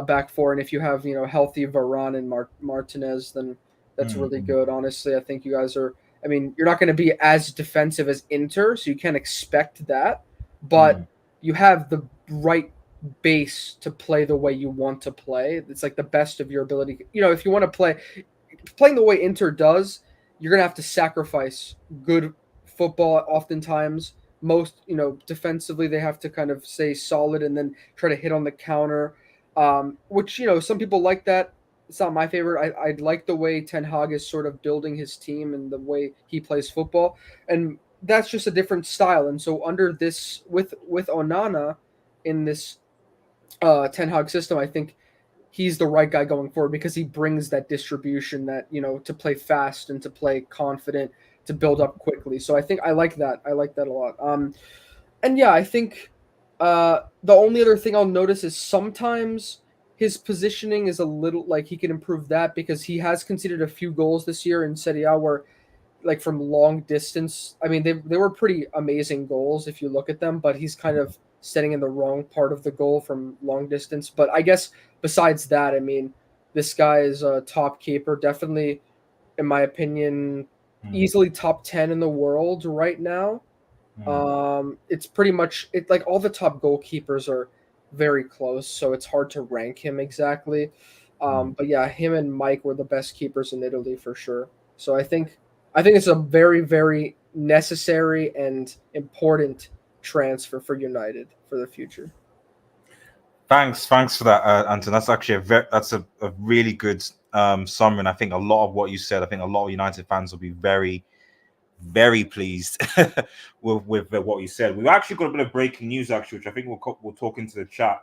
back four, and if you have healthy Varane and Martinez, then that's really good. Honestly, I think you guys are. I mean, you're not going to be as defensive as Inter, so you can't expect that, but you have the right base to play the way you want to play. It's like the best of your ability. If you want to playing the way Inter does, you're going to have to sacrifice good football oftentimes. Most, defensively, they have to kind of stay solid and then try to hit on the counter, which, some people like that. It's not my favorite. I like the way Ten Hag is sort of building his team and the way he plays football. And that's just a different style. And so under this, with Onana in this Ten Hag system, I think he's the right guy going forward because he brings that distribution that, to play fast and to play confident, to build up quickly. So I think I like that. I like that a lot. And yeah, I think the only other thing I'll notice is sometimes his positioning is a little like he can improve that because he has conceded a few goals this year in Serie A where like from long distance. I mean, they were pretty amazing goals if you look at them, but he's kind of standing in the wrong part of the goal from long distance. But I guess besides that, I mean, this guy is a top keeper. Definitely, in my opinion, easily top 10 in the world right now. It's pretty much like all the top goalkeepers are very close, so it's hard to rank him exactly. But yeah, him and Mike were the best keepers in Italy for sure. So I think it's a very, very necessary and important transfer for United for the future. Thanks for that, Anton. That's actually a really good summary. And I think a lot of what you said, I think a lot of United fans will be very, very pleased with what you said. We've actually got a bit of breaking news, actually, which I think we'll talk into the chat.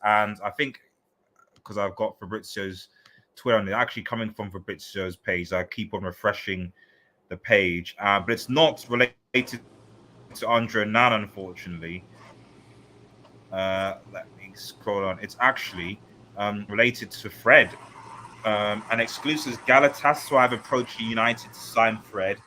And I think because I've got Fabrizio's Twitter, and it's actually coming from Fabrizio's page. I keep on refreshing the page, but it's not related to Andre Onana, unfortunately. Let me scroll on. It's actually related to Fred. An exclusive Galatasaray have approached United to sign Fred.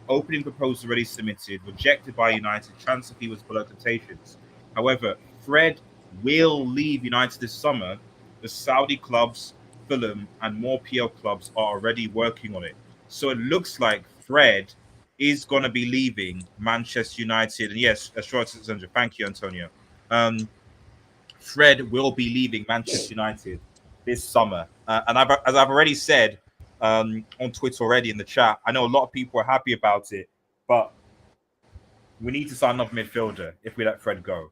Opening proposal already submitted, rejected by United. Transfer fee was below expectations. However, Fred will leave United this summer. The Saudi clubs, Fulham, and more PL clubs are already working on it. So it looks like Fred is going to be leaving Manchester United. And yes, sure, thank you, Antonio. Fred will be leaving Manchester United this summer. And as I've already said on Twitter already in the chat, I know a lot of people are happy about it, but we need to sign another midfielder if we let Fred go.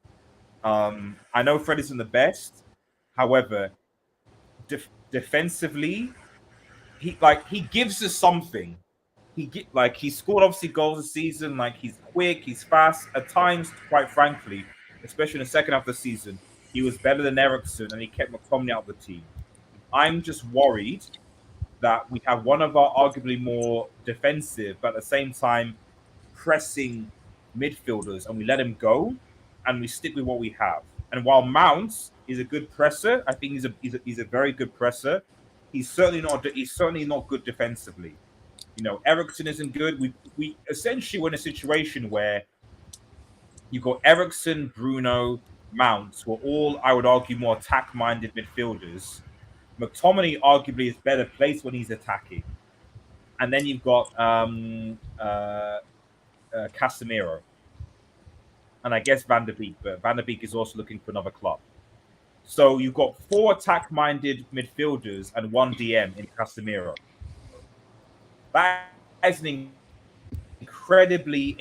I know Fred isn't the best. However, defensively, he gives us something. He scored obviously goals this season. Like, he's quick, he's fast. At times, quite frankly, especially in the second half of the season, he was better than Eriksen, and he kept McTominay out of the team. I'm just worried that we have one of our arguably more defensive, but at the same time pressing midfielders, and we let him go, and we stick with what we have. And while Mount is a good presser, I think he's a very good presser. He's certainly not good defensively. You know, Eriksen isn't good. We essentially were in a situation where you've got Eriksen, Bruno, Mount, who are all, I would argue, more attack-minded midfielders. McTominay arguably is better placed when he's attacking. And then you've got Casemiro. And I guess Van der Beek, but Van der Beek is also looking for another club. So you've got 4 attack-minded midfielders and 1 DM in Casemiro. That is an incredibly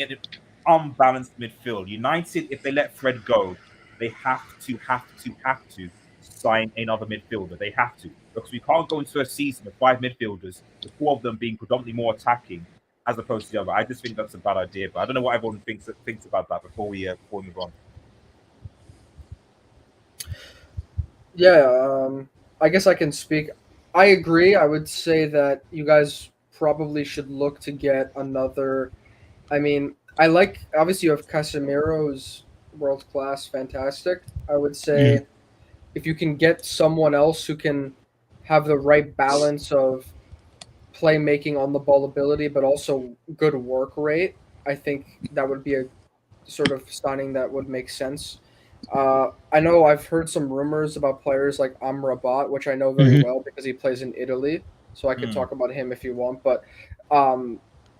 unbalanced midfield. United, if they let Fred go, they have to sign another midfielder. They have to, because we can't go into a season with 5 midfielders, the 4 of them being predominantly more attacking as opposed to the other. I just think that's a bad idea, but I don't know what everyone thinks about that before we move on. Yeah, I guess I can speak. I agree. I would say that you guys probably should look to get another. I mean, I like, obviously you have Casemiro, who's world class, fantastic. I would say if you can get someone else who can have the right balance of playmaking on the ball ability, but also good work rate, I think that would be a sort of signing that would make sense. I know I've heard some rumors about players like Amrabat, which I know very well because he plays in Italy, so I could talk about him if you want. But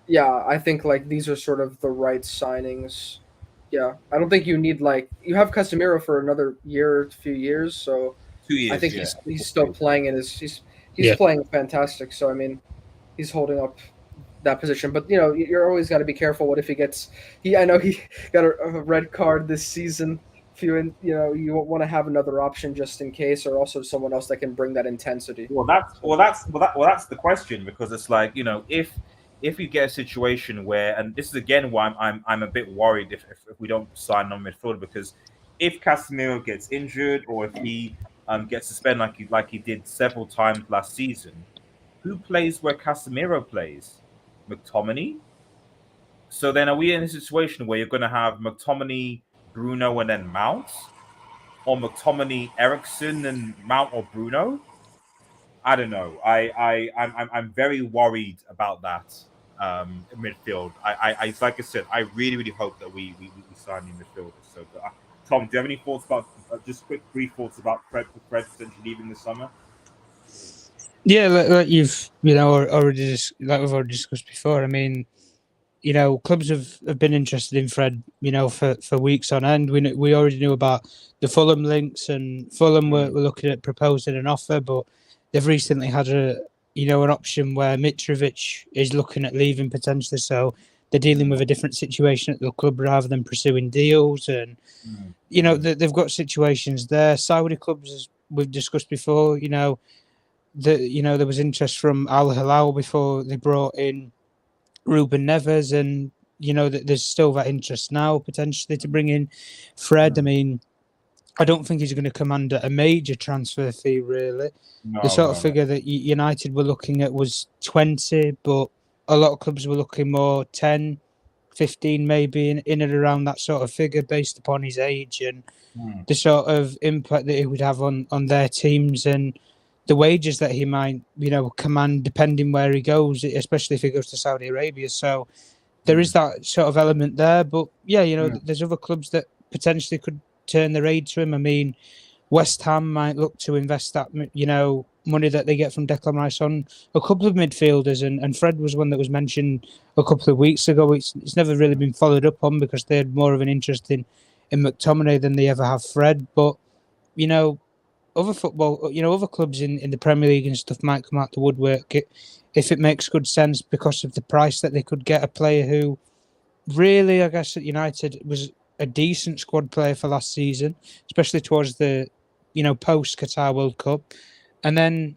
yeah, I think like these are sort of the right signings. Yeah, I don't think you need, like, you have Casemiro for another year, few years, so 2 years. I think yeah. he's still playing and he's playing fantastic. So I mean, he's holding up that position. But you know, you're always got to be careful. What if I know he got a red card this season. If you want to have another option just in case, or also someone else that can bring that intensity. Well, that's the question, because it's like, you know, if you get a situation where, and this is again why I'm a bit worried if we don't sign on midfield, because if Casemiro gets injured or if he gets suspended like he did several times last season, who plays where Casemiro plays? McTominay. So then, are we in a situation where you're going to have McTominay, Bruno, and then Mount, or McTominay, Eriksen, and Mount or Bruno? I don't know. I'm very worried about that midfield. I like I said, I really hope that we sign new midfielders. So, Tom, do you have any thoughts about just quick brief thoughts about Fred potentially leaving this summer? Yeah, like you've already like we've already discussed before. I mean, clubs have been interested in Fred, for weeks on end. We already knew about the Fulham links, and Fulham were looking at proposing an offer, but they've recently had an option where Mitrovic is looking at leaving potentially. So they're dealing with a different situation at the club rather than pursuing deals. And they've got situations there. Saudi clubs, as we've discussed before, there was interest from Al Hilal before they brought in Ruben Neves, and there's still that interest now potentially to bring in Fred. I mean, I don't think he's going to command a major transfer fee, really. The sort of figure that United were looking at was 20, but a lot of clubs were looking more 10, 15, maybe in and around that sort of figure based upon his age and the sort of impact that he would have on their teams and the wages that he might, command depending where he goes, especially if he goes to Saudi Arabia. So there is that sort of element there. But yeah, there's other clubs that potentially could turn their aid to him. I mean, West Ham might look to invest that, money that they get from Declan Rice on a couple of midfielders, and Fred was one that was mentioned a couple of weeks ago. It's never really been followed up on because they had more of an interest in McTominay than they ever have Fred. But other football, other clubs in the Premier League and stuff might come out the woodwork if it makes good sense because of the price that they could get a player who really, I guess, at United was a decent squad player for last season, especially towards the, post Qatar World Cup. And then,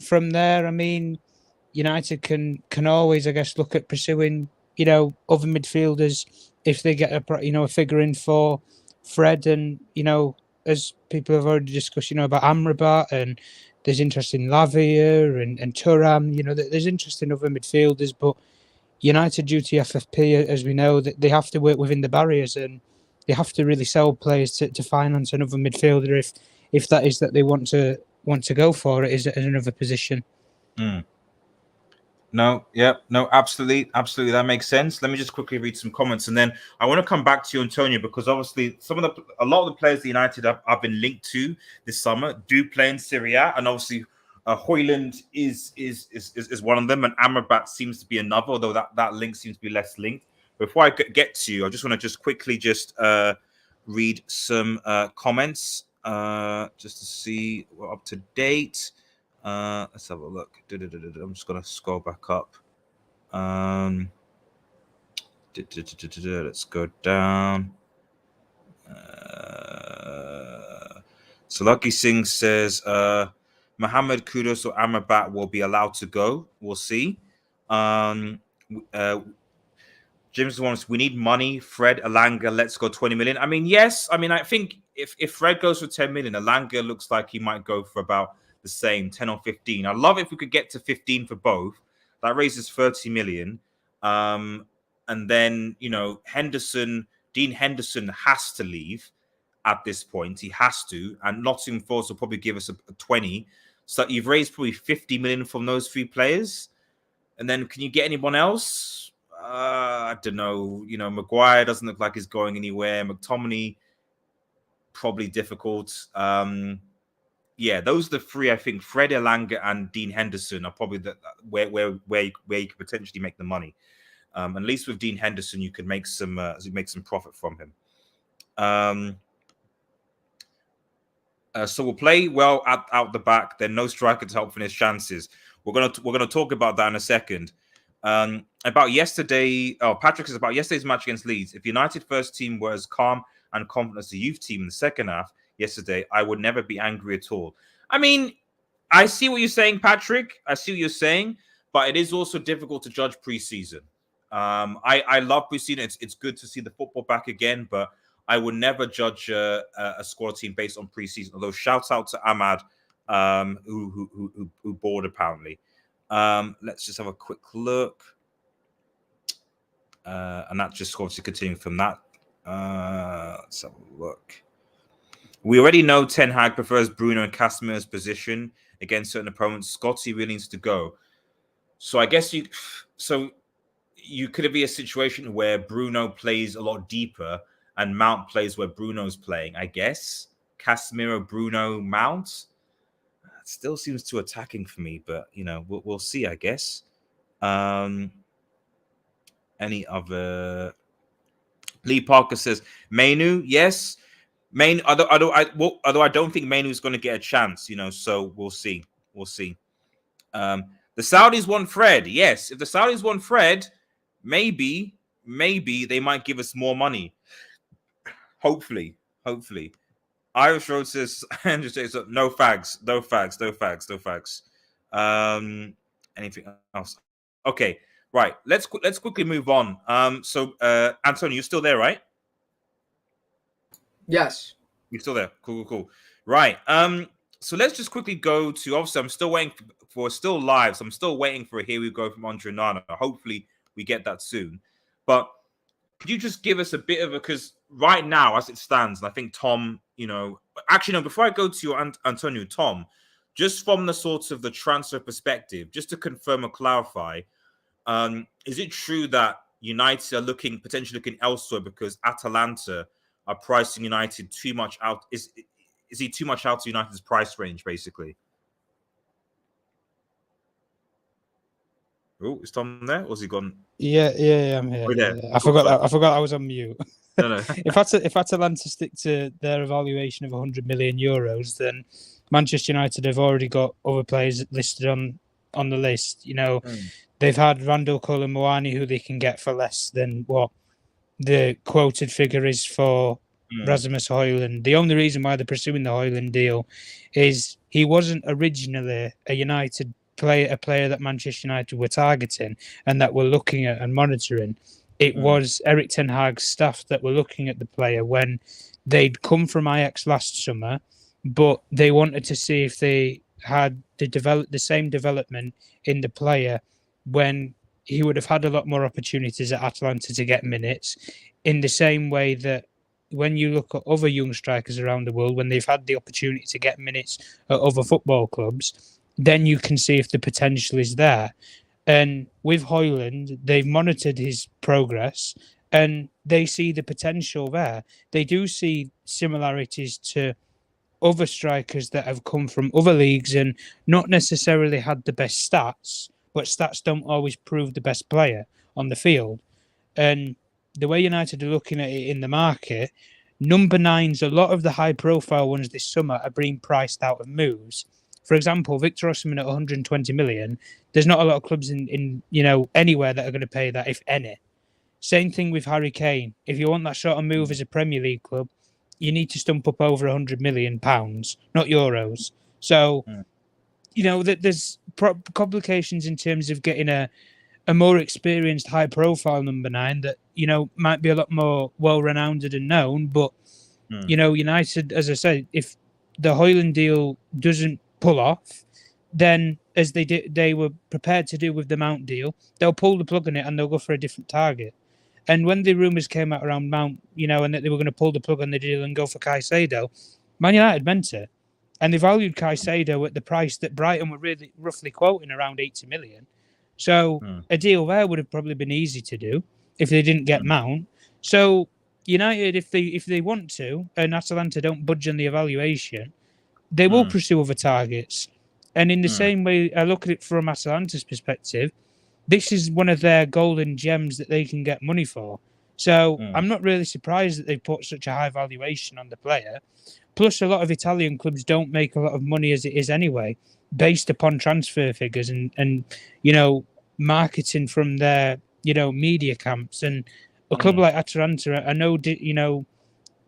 from there, I mean, United can always, I guess, look at pursuing, other midfielders if they get a figure in for Fred and, as people have already discussed, about Amrabat and there's interest in Lavia and Thuram, there's interest in other midfielders, but United, due to FFP, as we know, that they have to work within the barriers and they have to really sell players to finance another midfielder if that is that they want to go for it is another position. No, absolutely, that makes sense. Let me just quickly read some comments, and then I want to come back to you, Antonio, because obviously a lot of the players that United have been linked to this summer do play in Serie A, and obviously Højlund is one of them, and Amrabat seems to be another, although that link seems to be less linked. Before I get to you, I just want to quickly read some comments just to see we're up to date. Let's have a look. I'm just gonna scroll back up. Let's go down. So Lucky Singh says Mohammed Kudus or Amrabat will be allowed to go. We'll see. James wants, we need money. Fred, Alanga, let's go 20 million. I mean, yes. I mean, I think if Fred goes for 10 million, Alanga looks like he might go for about the same, 10 or 15. I'd love if we could get to 15 for both. That raises 30 million. And then, Dean Henderson has to leave at this point. He has to. And Nottingham Forest will probably give us a 20. So you've raised probably 50 million from those three players. And then can you get anyone else? I don't know. Maguire doesn't look like he's going anywhere. McTominay, probably difficult. Yeah, those are the three. I think Fred, Elanga, and Dean Henderson are probably where you could potentially make the money. At least with Dean Henderson, you could make some profit from him. So we'll play well out the back. Then no striker to help finish chances. We're gonna talk about that in a second. About yesterday. Oh, Patrick says about yesterday's match against Leeds. If United first team were as calm and confident as the youth team in the second half yesterday, I would never be angry at all. I mean, I see what you're saying, Patrick. I see what you're saying, but it is also difficult to judge preseason. I love preseason. It's good to see the football back again, but I would never judge a squad team based on preseason. Although, shout out to Ahmad, who bored apparently. Let's just have a quick look, and that's just obviously continuing from that. Let's have a look. We already know Ten Hag prefers Bruno and Casemiro's position against certain opponents. Scotty really needs to go. So I guess you could be a situation where Bruno plays a lot deeper and Mount plays where Bruno's playing. I guess Casemiro, Bruno, Mount. still seems too attacking for me, but we'll see, I guess. Any other? Lee Parker says Mainu, yes. Although I don't think Mainu's going to get a chance, so we'll see. We'll see. The Saudis want Fred. Yes, if the Saudis want Fred, maybe they might give us more money. Hopefully. Irish Road says, Andrew says, no fags. Anything else? Okay, right. Let's quickly move on. So Antonio, you're still there, right? Yes. You're still there. Cool. Right. So let's just quickly go to, obviously, I'm still waiting for still live. So I'm still waiting for a Here We Go from Andre Onana. Hopefully we get that soon. But could you just give us a bit of because right now, as it stands, and I think Tom, actually, no, before I go to you, Antonio, Tom, just from the sorts of the transfer perspective, just to confirm or clarify, is it true that United are potentially looking elsewhere because Atalanta are pricing United too much out? Is he too much out to United's price range, basically? Oh, is Tom there? Or has he gone? Yeah, I'm here. Yeah. I forgot I was on mute. No. If Atalanta stick to their evaluation of 100 million euros, then Manchester United have already got other players listed on the list. They've had Randall Colomwani, who they can get for less than what the quoted figure is for Rasmus Højlund. The only reason why they're pursuing the Højlund deal is he wasn't originally a player that Manchester United were targeting and that were looking at and monitoring. It was Erik ten Hag's staff that were looking at the player when they'd come from Ajax last summer, but they wanted to see if they had the same development in the player when he would have had a lot more opportunities at Atalanta to get minutes, in the same way that when you look at other young strikers around the world, when they've had the opportunity to get minutes at other football clubs, then you can see if the potential is there. And with Højlund, they've monitored his progress and they see the potential there. They do see similarities to other strikers that have come from other leagues and not necessarily had the best stats, but stats don't always prove the best player on the field. And the way United are looking at it in the market, number nines, a lot of the high-profile ones this summer are being priced out of moves. For example, Victor Osimhen at 120 million, there's not a lot of clubs in anywhere that are going to pay that, if any. Same thing with Harry Kane. If you want that sort of move as a Premier League club, you need to stump up over £100 million, not euros. So, there's complications in terms of getting a more experienced, high-profile number 9 that, might be a lot more well-renowned and known. But, United, as I said, if the Højlund deal doesn't pull off, then as they were prepared to do with the Mount deal, they'll pull the plug on it and they'll go for a different target. And when the rumours came out around Mount, and that they were going to pull the plug on the deal and go for Caicedo, Man United meant it. And they valued Caicedo at the price that Brighton were really roughly quoting, around 80 million. So a deal there would have probably been easy to do if they didn't get Mount. So United, if they want to, and Atalanta don't budge on the evaluation, they will pursue other targets. And in the same way, I look at it from Atalanta's perspective, this is one of their golden gems that they can get money for. So I'm not really surprised that they put such a high valuation on the player. Plus, a lot of Italian clubs don't make a lot of money as it is anyway, based upon transfer figures and marketing from their, media camps. And a club like Atalanta, I know,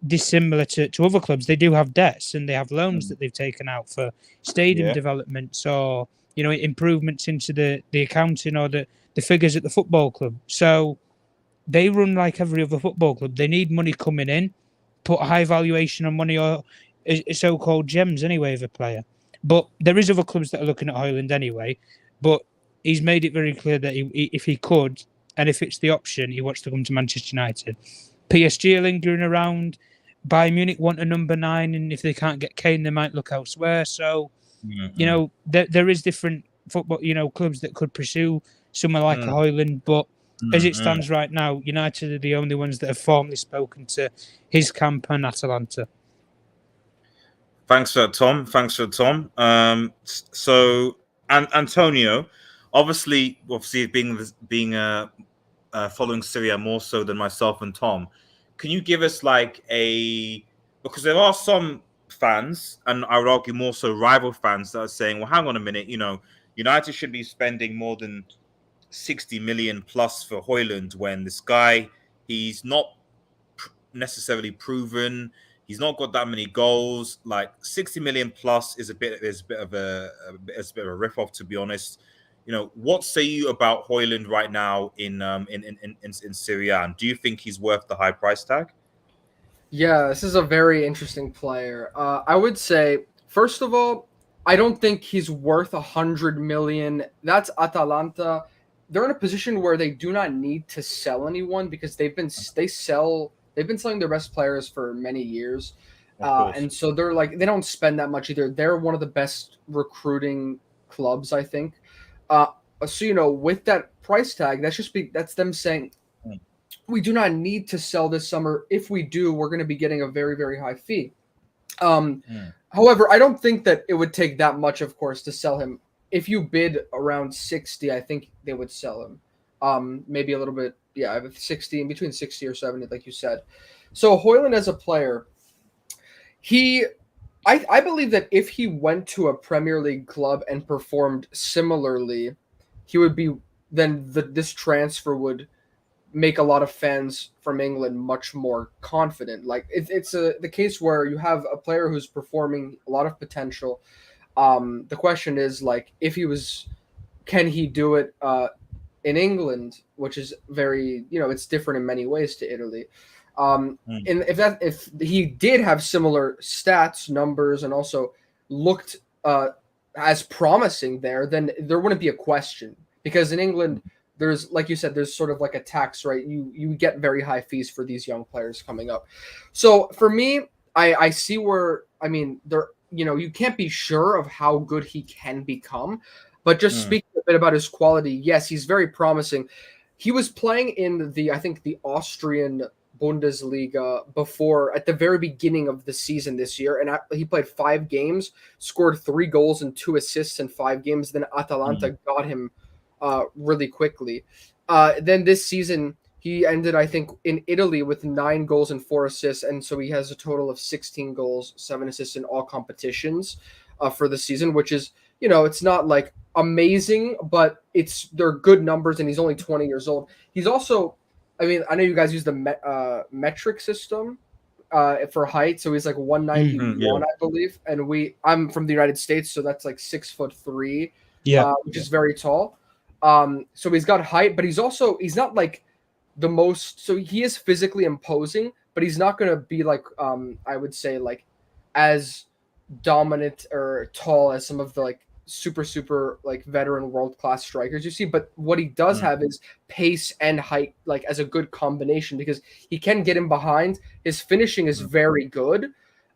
dissimilar to other clubs, they do have debts and they have loans that they've taken out for stadium developments or improvements into the accounting or the figures at the football club. So they run like every other football club. They need money coming in, put a high valuation on money or so-called gems anyway of a player. But there is other clubs that are looking at Højlund anyway, but he's made it very clear that if he could and if it's the option, he wants to come to Manchester United. PSG are lingering around. Bayern Munich want a number 9, and if they can't get Kane, they might look elsewhere. So, there is different football, clubs that could pursue someone like a Højlund. But as it stands right now, United are the only ones that have formally spoken to his camp and Atalanta. Thanks for that, Tom. Thanks for that, Tom. So, and Antonio, obviously being following Syria more so than myself and Tom, can you give us like because there are some fans, and I would argue more so rival fans, that are saying, well, hang on a minute, United should be spending more than 60 million plus for Højlund when this guy, he's not necessarily proven. He's not got that many goals. Like 60 million plus is a bit of a riff off, to be honest. What say you about Højlund right now in Serie A? And do you think he's worth the high price tag? Yeah, this is a very interesting player. I would say, first of all, I don't think he's worth 100 million. That's Atalanta. They're in a position where they do not need to sell anyone because they've been selling their best players for many years, and so they're like, they don't spend that much either. They're one of the best recruiting clubs, I think. So with that price tag, that's them saying, we do not need to sell this summer. If we do, we're going to be getting a very, very high fee. However, I don't think that it would take that much, of course, to sell him. If you bid around 60, I think they would sell him. Maybe a little bit, yeah, 60, in between 60 or 70, like you said. So Højlund as a player, I believe that if he went to a Premier League club and performed similarly, he would be, this transfer would make a lot of fans from England much more confident. Like it's the case where you have a player who's performing a lot of potential. The question is, like, can he do it in England, which is very, it's different in many ways to Italy. And if he did have similar stats, numbers, and also looked as promising there, then there wouldn't be a question, because in England, there's, like you said, there's sort of like a tax, right? You get very high fees for these young players coming up. So for me, I see where, you can't be sure of how good he can become, but just speaking a bit about his quality, yes, he's very promising. He was playing in the Austrian Bundesliga before, at the very beginning of the season this year, and he played 5 games, scored 3 goals and 2 assists in 5 games. Then Atalanta got him really quickly. Then this season, he ended, I think, in Italy with 9 goals and 4 assists, and so he has a total of 16 goals, 7 assists in all competitions for the season, which is, it's not like amazing, but they're good numbers, and he's only 20 years old. He's also, I know you guys use the metric system for height, so he's like 191, I believe, and I'm from the United States, so that's like 6'3", which is very tall. So he's got height, but he's not like the most, so he is physically imposing, but he's not going to be like, I would say, like as dominant or tall as some of the like super like veteran world-class strikers you see. But what he does have is pace and height, like as a good combination, because he can get in behind. His finishing is very good.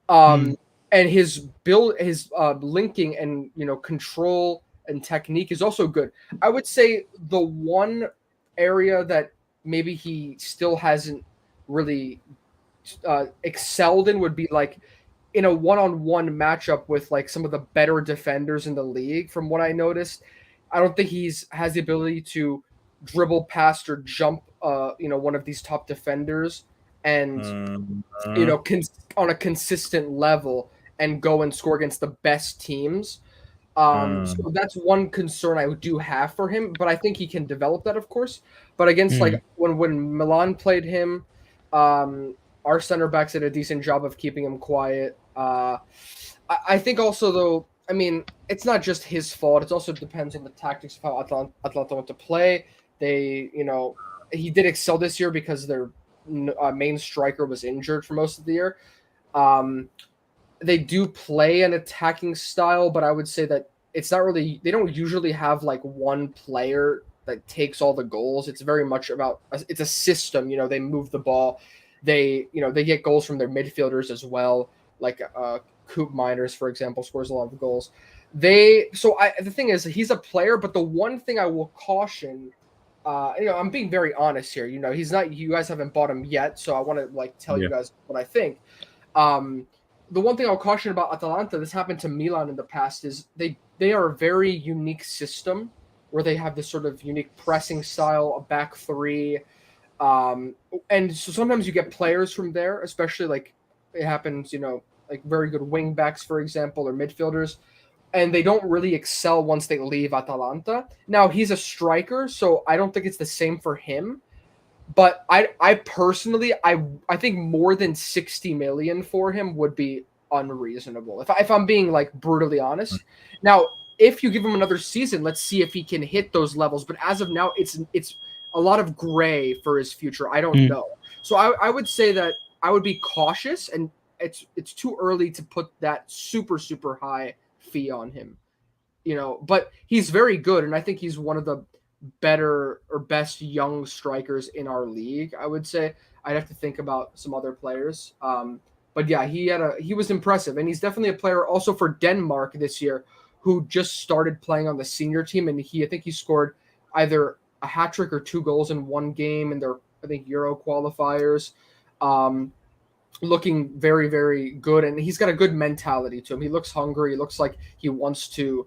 And his build, his linking and, control and technique is also good. I would say the one area that maybe he still hasn't really excelled in would be like in a one-on-one matchup with like some of the better defenders in the league. From what I noticed, I don't think has the ability to dribble past or jump one of these top defenders and on a consistent level and go and score against the best teams. So that's one concern I do have for him, but I think he can develop that, of course. But against like when Milan played him, our center backs did a decent job of keeping him quiet. I think also, though, it's not just his fault. It also depends on the tactics of how Atalanta want to play. He did excel this year because their main striker was injured for most of the year. They do play an attacking style, but I would say that it's not really, they don't usually have like one player that takes all the goals. It's very much about, it's a system, they move the ball. They get goals from their midfielders as well. Like Coop Miners, for example, scores a lot of goals. The thing is, he's a player, but the one thing I will caution, I'm being very honest here. He's not, you guys haven't bought him yet, so I want to like tell you guys what I think. the one thing I'll caution about Atalanta, this happened to Milan in the past, is they are a very unique system where they have this sort of unique pressing style, a back three, and so sometimes you get players from there, especially like it happens, like very good wing backs, for example, or midfielders, and they don't really excel once they leave Atalanta. Now he's a striker, so I don't think it's the same for him. But I personally, I think more than 60 million for him would be unreasonable. If I'm being like brutally honest. Now, if you give him another season, let's see if he can hit those levels. But as of now, it's a lot of gray for his future. I don't know. So I would say that I would be cautious, and it's too early to put that super, super high fee on him. But he's very good, and I think he's one of the better or best young strikers in our league. I would say I'd have to think about some other players. But yeah, he was impressive, and he's definitely a player also for Denmark this year who just started playing on the senior team, and I think he scored either a hat trick or 2 goals in one game in their, I think, Euro qualifiers. Looking very, very good, and he's got a good mentality to him. He looks hungry. He looks like he wants to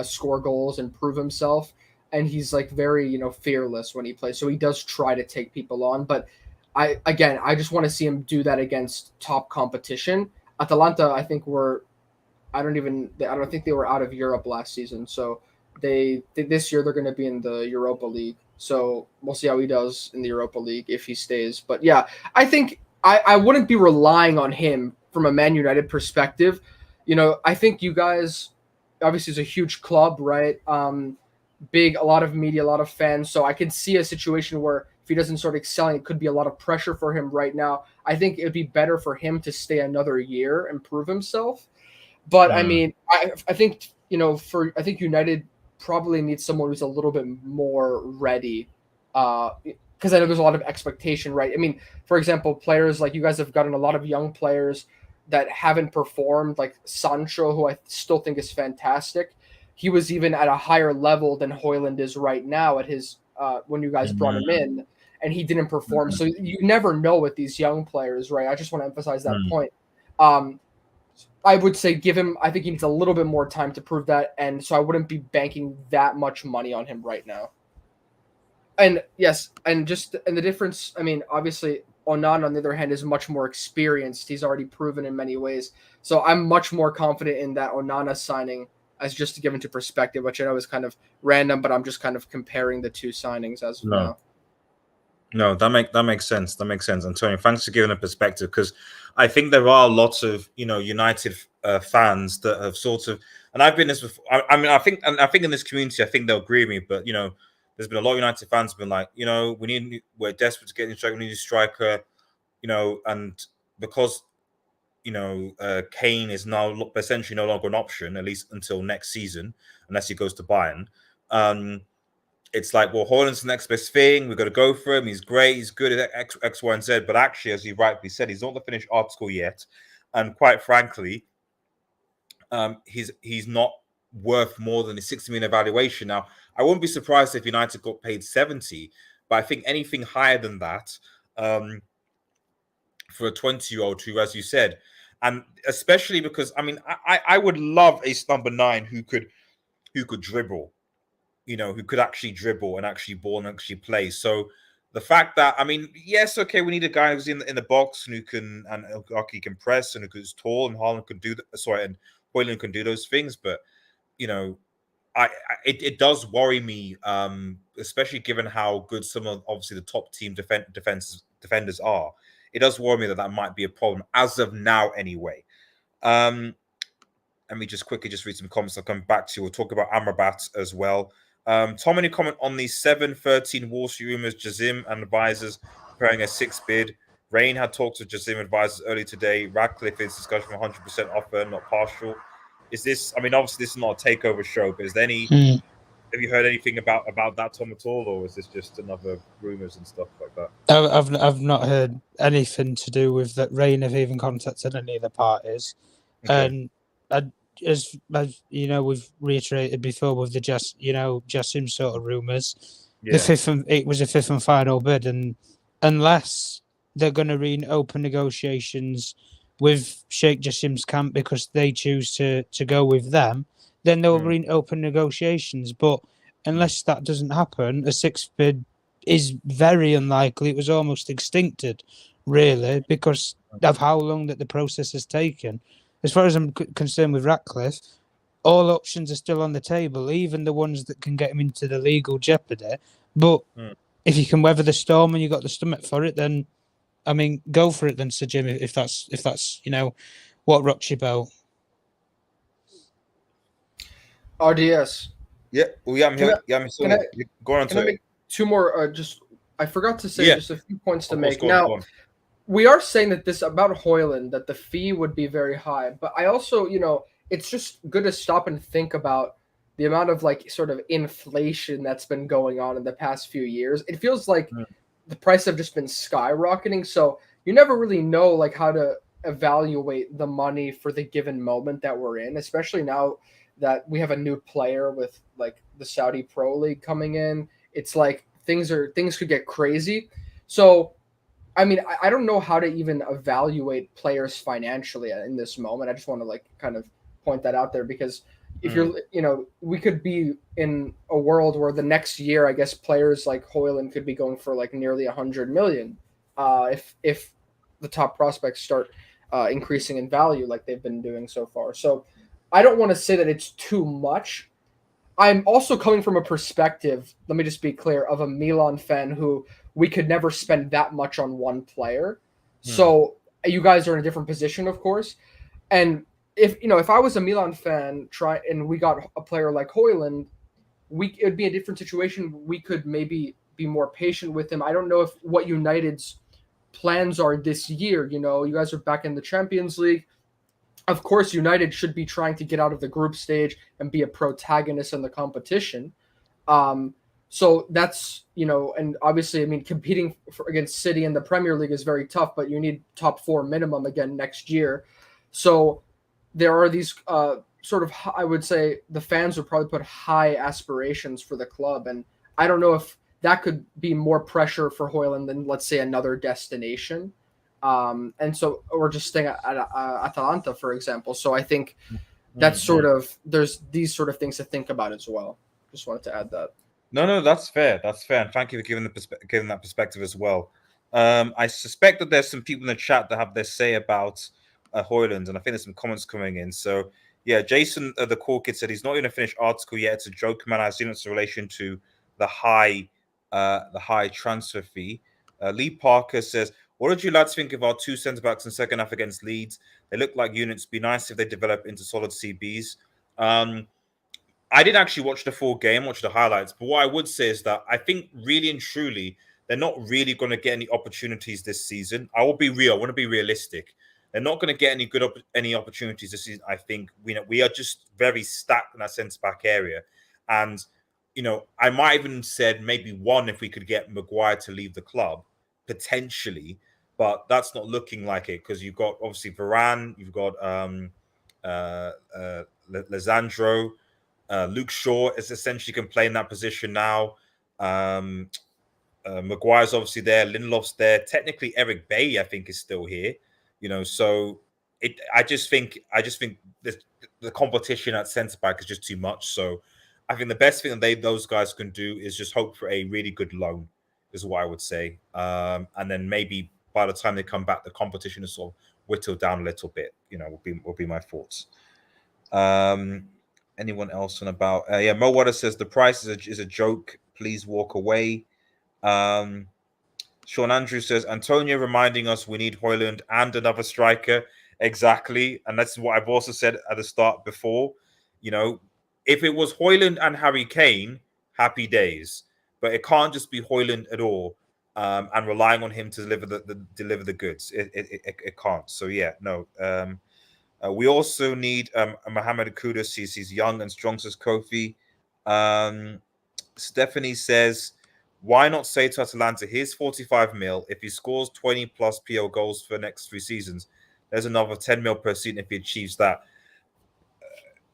score goals and prove himself, and he's like very, fearless when he plays. So he does try to take people on, but I just want to see him do that against top competition. Atalanta, I think I don't think they were out of Europe last season, so this year they're going to be in the Europa League. So we'll see how he does in the Europa League if he stays. But yeah, I think I wouldn't be relying on him from a Man United perspective. I think you guys, obviously, it's a huge club, right? Big, a lot of media, a lot of fans. So I could see a situation where if he doesn't start excelling, it could be a lot of pressure for him right now. I think it'd be better for him to stay another year and prove himself. But I mean, I think, I think United probably needs someone who's a little bit more ready. Because I know there's a lot of expectation, right? I mean, for example, players like you guys have gotten a lot of young players that haven't performed, like Sancho, who I still think is fantastic. He was even at a higher level than Højlund is right now at his when you guys brought him in, and he didn't perform. So you never know with these young players, right? I just want to emphasize that point. I would say I think he needs a little bit more time to prove that, and so I wouldn't be banking that much money on him right now. And yes, and the difference, I mean, obviously, Onana, on the other hand, is much more experienced. He's already proven in many ways. So I'm much more confident in that Onana signing, as just to give into perspective, which I know is kind of random, but I'm just kind of comparing the two signings as of now. No, that makes sense. That makes sense, Antonio. Thanks for giving a perspective, because I think there are lots of United fans that have sort of, and I've been this before. I think in this community, I think they'll agree with me. But there's been a lot of United fans who've been like, we're desperate to get a striker, we need a striker, and because Kane is now essentially no longer an option, at least until next season, unless he goes to Bayern. It's like, well, Højlund's the next best thing. We've got to go for him. He's great. He's good at X, Y, and Z. But actually, as you rightly said, he's not the finished article yet. And quite frankly, he's not worth more than a 60 million evaluation. Now, I wouldn't be surprised if United got paid 70, but I think anything higher than that for a 20-year-old who, as you said, and especially because, I mean, I would love a number 9 who could dribble. Who could actually dribble and actually ball and actually play. So the fact that, I mean, yes, okay, we need a guy who's in the box and who can press and who's tall, and Haaland can do and Højlund can do those things. But it does worry me, especially given how good some of obviously the top team defenders are. It does worry me that might be a problem as of now, anyway. Let me just quickly read some comments. I'll come back to you. We'll talk about Amrabat as well. Tom, any comment on the 7-13 Wall Street rumors? Jazim and advisors preparing a 6th bid. Rain had talks with Jazim advisors early today. Radcliffe is discussion for 100% offer, not partial. Is this? I mean, obviously this is not a takeover show, but is there any? Have you heard anything about that, Tom, at all, or is this just another rumors and stuff like that? I've not heard anything to do with that. Rain have even contacted any of the parties, okay. And as we've reiterated before with the Jassim sort of rumors. Yeah. It was a 5th and final bid, and unless they're going to reopen negotiations with Sheikh Jassim's camp because they choose to go with them, then they'll reopen negotiations. But unless that doesn't happen, a sixth bid is very unlikely. It was almost extincted, really, because of how long that the process has taken. As far as I'm concerned with Ratcliffe, all options are still on the table, even the ones that can get him into the legal jeopardy. But if you can weather the storm and you got the stomach for it, then I mean, go for it then, Sir Jim. If that's what rocks your boat. RDS. Yeah, well, yeah, I'm here. Can I go on to it. Make two more? I forgot to say just a few points to make. Now, we are saying that this about Højlund, that the fee would be very high, but I also, it's just good to stop and think about the amount of like sort of inflation that's been going on in the past few years. It feels like the price have just been skyrocketing, so you never really know like how to evaluate the money for the given moment that we're in, especially now that we have a new player with like the Saudi Pro League coming in. It's like things could get crazy. So I mean, I don't know how to even evaluate players financially in this moment. I just want to like kind of point that out there, because if you're, we could be in a world where the next year, I guess players like Højlund could be going for like nearly 100 million, if the top prospects start increasing in value like they've been doing so far. So I don't want to say that it's too much. I'm also coming from a perspective, let me just be clear, of a Milan fan who we could never spend that much on one player. So you guys are in a different position, of course. And if I was a Milan fan and we got a player like Højlund, it would be a different situation. We could maybe be more patient with him. I don't know what United's plans are this year. You guys are back in the Champions League. Of course, United should be trying to get out of the group stage and be a protagonist in the competition. So that's, and obviously, I mean, competing against City in the Premier League is very tough, but you need top 4 minimum again next year. So there are these sort of, I would say the fans would probably put high aspirations for the club. And I don't know if that could be more pressure for Højlund than, let's say, another destination. And so we're just staying at Atalanta, for example. So I think that's sort of, there's these sort of things to think about as well. Just wanted to add that. No, that's fair. That's fair. And thank you for giving that perspective as well. I suspect that there's some people in the chat that have their say about Højlund, and I think there's some comments coming in. So yeah, Jason, the Core Kid, said he's not even a finished article yet. It's a joke, man. I assume it's in relation to the high transfer fee. Lee Parker says, what did you lads think of our 2 centre-backs in second half against Leeds? They look like units. Be nice if they develop into solid CBs. I didn't actually watch the full game, watch the highlights. But what I would say is that I think really and truly, they're not really going to get any opportunities this season. I will be real. I want to be realistic. They're not going to get any opportunities this season. I think we are just very stacked in that centre-back area. And, I might even said maybe one if we could get Maguire to leave the club, potentially. But that's not looking like it, because you've got obviously Varane, you've got Lisandro, Luke Shaw is essentially can play in that position now. Maguire's obviously there, Lindelof's there. Technically, Eric Bailly, I think, is still here. So I just think the competition at centre back is just too much. So I think the best thing that those guys can do is just hope for a really good loan, is what I would say. And then maybe by the time they come back, the competition is sort of whittled down a little bit. Will be my thoughts. Anyone else on about? Mo Water says the price is a joke. Please walk away. Sean Andrews says Antonio reminding us we need Højlund and another striker. Exactly, and that's what I've also said at the start before. If it was Højlund and Harry Kane, happy days. But it can't just be Højlund at all, and relying on him to deliver the goods. It can't. So yeah, no. We also need Mohamed Kudus. He's young and strong, says Kofi. Stephanie says, why not say to Atalanta, here's 45 mil. If he scores 20 plus PL goals for the next 3 seasons, there's another 10 mil per season if he achieves that.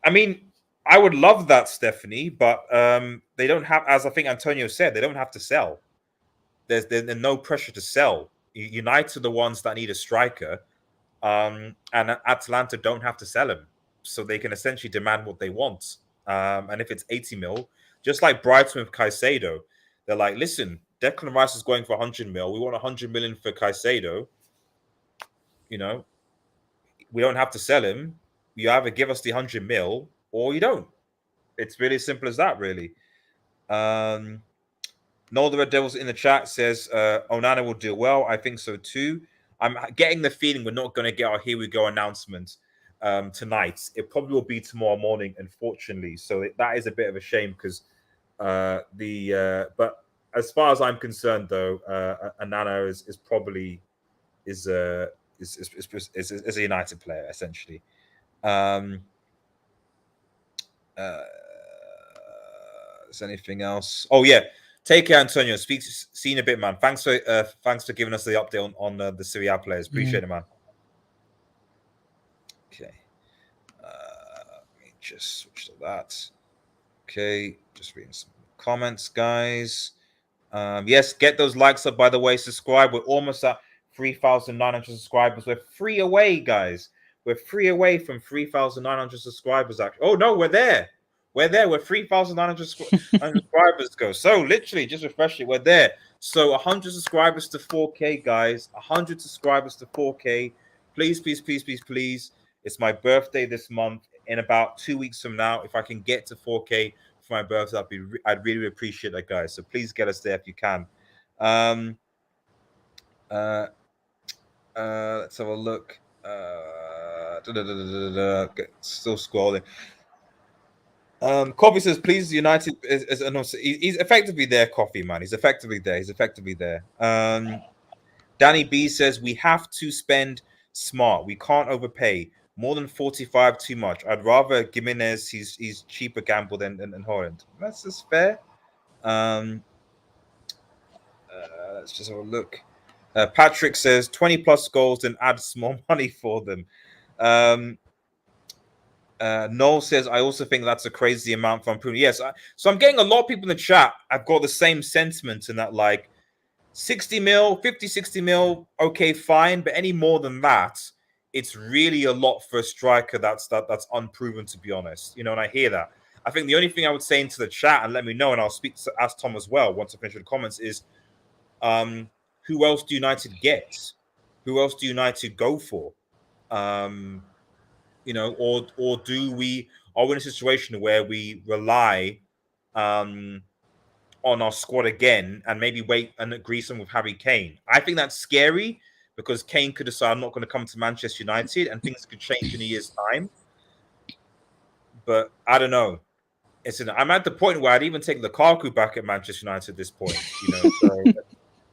I mean, I would love that, Stephanie, but they don't have, as I think Antonio said, they don't have to sell. There's no pressure to sell. United are the ones that need a striker. and Atalanta don't have to sell him, so they can essentially demand what they want. And if it's 80 mil, just like Brighton with Caicedo, they're like, listen, Declan Rice is going for 100 mil. We want 100 million for Caicedo. You know, we don't have to sell him. You either give us the 100 mil or you don't. It's really simple as that, really. Noel the Red Devils in the chat says Onana will do well. I think so too. I'm getting the feeling we're not going to get our Here We Go announcement tonight. It probably will be tomorrow morning, unfortunately. So that is a bit of a shame because but as far as I'm concerned, though, Onana is probably is a United player essentially. Is anything else? Oh yeah. Take care, Antonio. See you in a bit, man. Thanks for giving us the update on the Serie A players. Appreciate it, man. Okay. Let me just switch to that. Okay. Just reading some comments, guys. Yes, get those likes up, by the way. Subscribe. We're almost at 3,900 subscribers. We're 3 away, guys. We're 3 away from 3,900 subscribers, actually. Oh, no, we're there. We're there. We're 3,900 subscribers go. So literally, just refresh it. We're there. So 100 subscribers to 4K, guys. 100 subscribers to 4K. Please, please, please, please, please. It's my birthday this month. In about 2 weeks from now, if I can get to 4K for my birthday, I'd really appreciate that, guys. So please get us there if you can. Let's have a look. Still scrolling. Coffee says, please, United he's effectively there, Coffee, man. He's effectively there. Danny B says, we have to spend smart. We can't overpay. More than 45, too much. I'd rather Gimenez. He's cheaper gamble than Holland. That's just fair. Let's just have a look. Patrick says 20 plus goals and add small money for them. Noel says, I also think that's a crazy amount from Pune. Yes, so I'm getting a lot of people in the chat. I've got the same sentiment in that, like, 60 mil, 50, 60 mil, okay, fine. But any more than that, it's really a lot for a striker that's unproven, to be honest. You know, and I hear that. I think the only thing I would say into the chat, and let me know, and I'll ask Tom as well once I finish with the comments, is who else do United get? Who else do United go for? You know, or are we in a situation where we rely on our squad again and maybe wait and agree some with Harry Kane? I think that's scary because Kane could decide I'm not going to come to Manchester United and things could change in a year's time. But I don't know. I'm at the point where I'd even take Lukaku back at Manchester United at this point, you know. So, and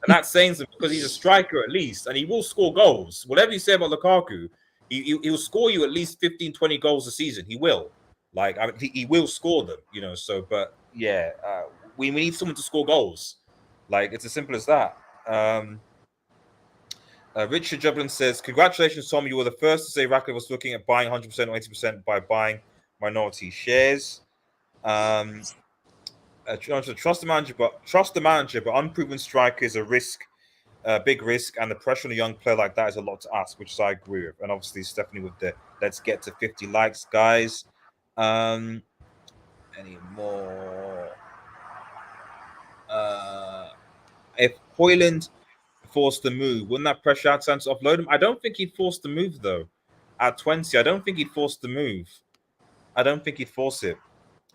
that's saying something because he's a striker at least, and he will score goals. Whatever you say about Lukaku, he'll score you at least 15, 20 goals a season. He will. Like, he will score them, you know. So, but yeah, we need someone to score goals. Like, it's as simple as that. Richard Jublin says, congratulations, Tom. You were the first to say Ratcliffe was looking at buying 100% or 80% by buying minority shares. Trust the manager, but unproven striker is a risk, big risk, and the pressure on a young player like that is a lot to ask, which I agree with. And obviously, Stephanie with the let's get to 50 likes, guys. Any more? If Hoyland forced the move, wouldn't that pressure Atalanta to offload him? I don't think he'd force the move though. At 20, I don't think he'd force the move. I don't think he'd force it.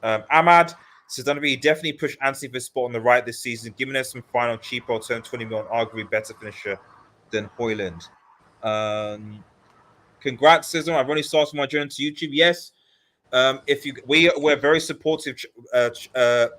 Ahmad says, he definitely pushed Anthony for a spot on the right this season, giving us some final cheaper alternative 20 million, arguably better finisher than Hoyland. Congrats, Cesar. I've only started my journey to YouTube. Yes. We're a very supportive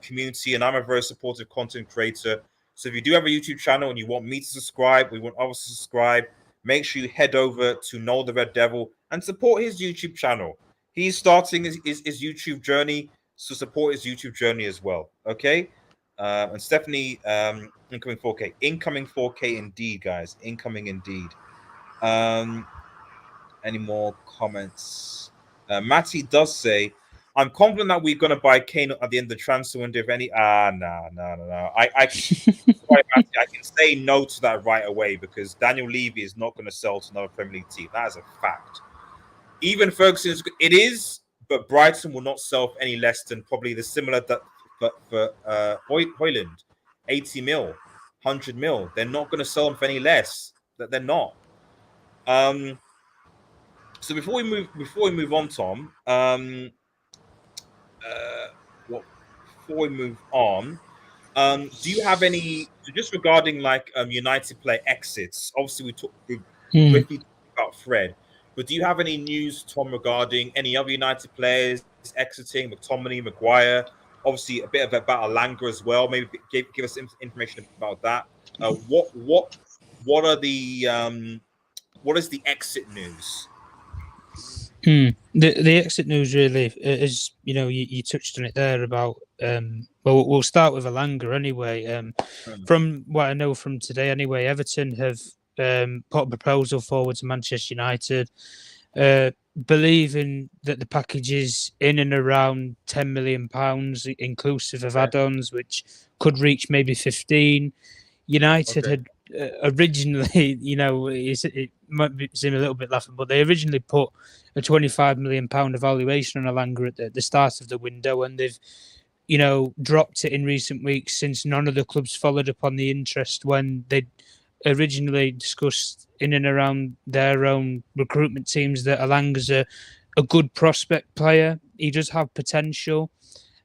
community, and I'm a very supportive content creator. So if you do have a YouTube channel and you want me to subscribe, we want others to subscribe, make sure you head over to Noel the Red Devil and support his YouTube channel. He's starting his YouTube journey, so support his YouTube journey as well. Okay. And Stephanie, incoming 4K. Incoming 4K indeed, guys. Incoming indeed. Any more comments? Matty does say, I'm confident that we're going to buy Kane at the end of the transfer window. If any, no. I can say no to that right away because Daniel Levy is not going to sell to another Premier League team. That is a fact. Even Ferguson, it is, but Brighton will not sell for any less than probably the similar that for Højlund, 80 mil, 100 mil. They're not going to sell them for any less. That they're not. So before we move on, Tom, before we move on, do you have any just regarding like United player exits? Obviously, we briefly talked about Fred, but do you have any news, Tom, regarding any other United players exiting? McTominay, Maguire, obviously a bit about Alanga as well. Maybe give us information about that. What are the what is the exit news? The exit news really is, you touched on it there about well, we'll start with Alanga anyway. From what I know from today anyway, Everton have put a proposal forward to Manchester United, believing that the package is in and around £10 million, inclusive of add-ons, which could reach maybe 15. United had originally, it might seem a little bit laughing, but they originally put a £25 million evaluation on Alanga at the start of the window, and they've, dropped it in recent weeks since none of the clubs followed up on the interest when they originally discussed in and around their own recruitment teams that Alanga's a good prospect player. He does have potential,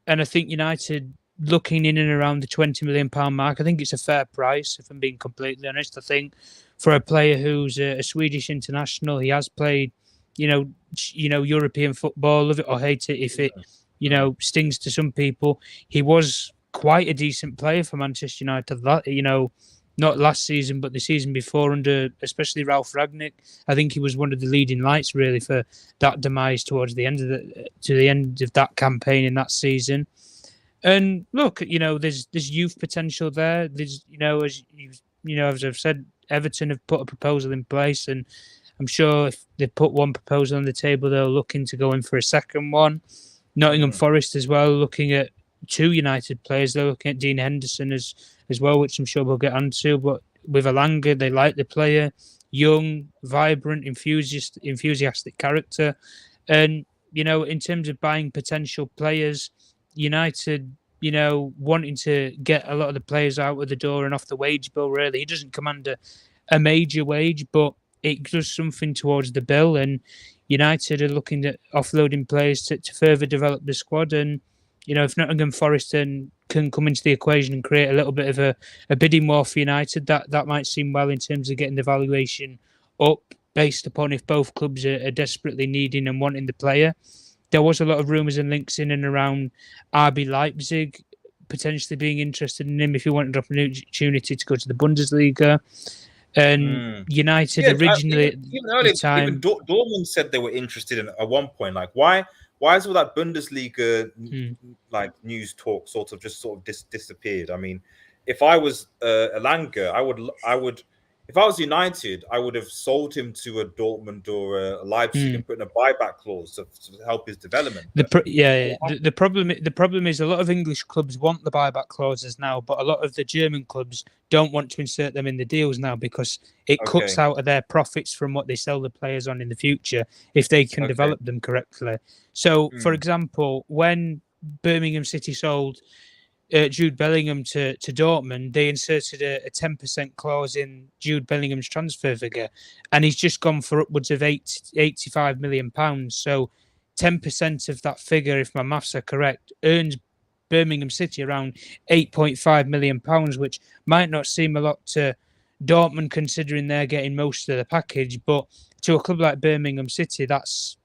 and I think United, looking in and around the £20 million mark, I think it's a fair price, if I'm being completely honest. I think for a player who's a Swedish international, he has played, European football, love it or hate it, if it, stings to some people. He was quite a decent player for Manchester United, not last season, but the season before under especially Ralph Rangnick. I think he was one of the leading lights really for that demise towards the end of that campaign in that season. And look, there's youth potential there. There's, as I've said, Everton have put a proposal in place, and I'm sure if they put one proposal on the table, they'll look into going for a second one. Nottingham Forest as well, looking at two United players. They're looking at Dean Henderson as well, which I'm sure we'll get onto. But with Alanga, they like the player, young, vibrant, enthusiastic character, and in terms of buying potential players, United, wanting to get a lot of the players out of the door and off the wage bill, really. He doesn't command a major wage, but it does something towards the bill. And United are looking at offloading players to further develop the squad. And, if Nottingham Forest then can come into the equation and create a little bit of a bidding war for United, that might seem well in terms of getting the valuation up based upon if both clubs are desperately needing and wanting the player. There was a lot of rumours and links in and around RB Leipzig potentially being interested in him if he wanted an opportunity to go to the Bundesliga. And United originally even earlier, even Dortmund said they were interested in at one point. Like, why is all that Bundesliga like news talk sort of disappeared? I mean, if I was Alanga, I would. If I was United, I would have sold him to a Dortmund or a Leipzig and put in a buyback clause to help his development. The problem is a lot of English clubs want the buyback clauses now, but a lot of the German clubs don't want to insert them in the deals now because it cuts out of their profits from what they sell the players on in the future if they can develop them correctly. So, for example, when Birmingham City sold Jude Bellingham to Dortmund, they inserted a 10% clause in Jude Bellingham's transfer figure, and he's just gone for upwards of £85 million. So 10% of that figure, if my maths are correct, earns Birmingham City around £8.5 million, which might not seem a lot to Dortmund considering they're getting most of the package, but to a club like Birmingham City, that's,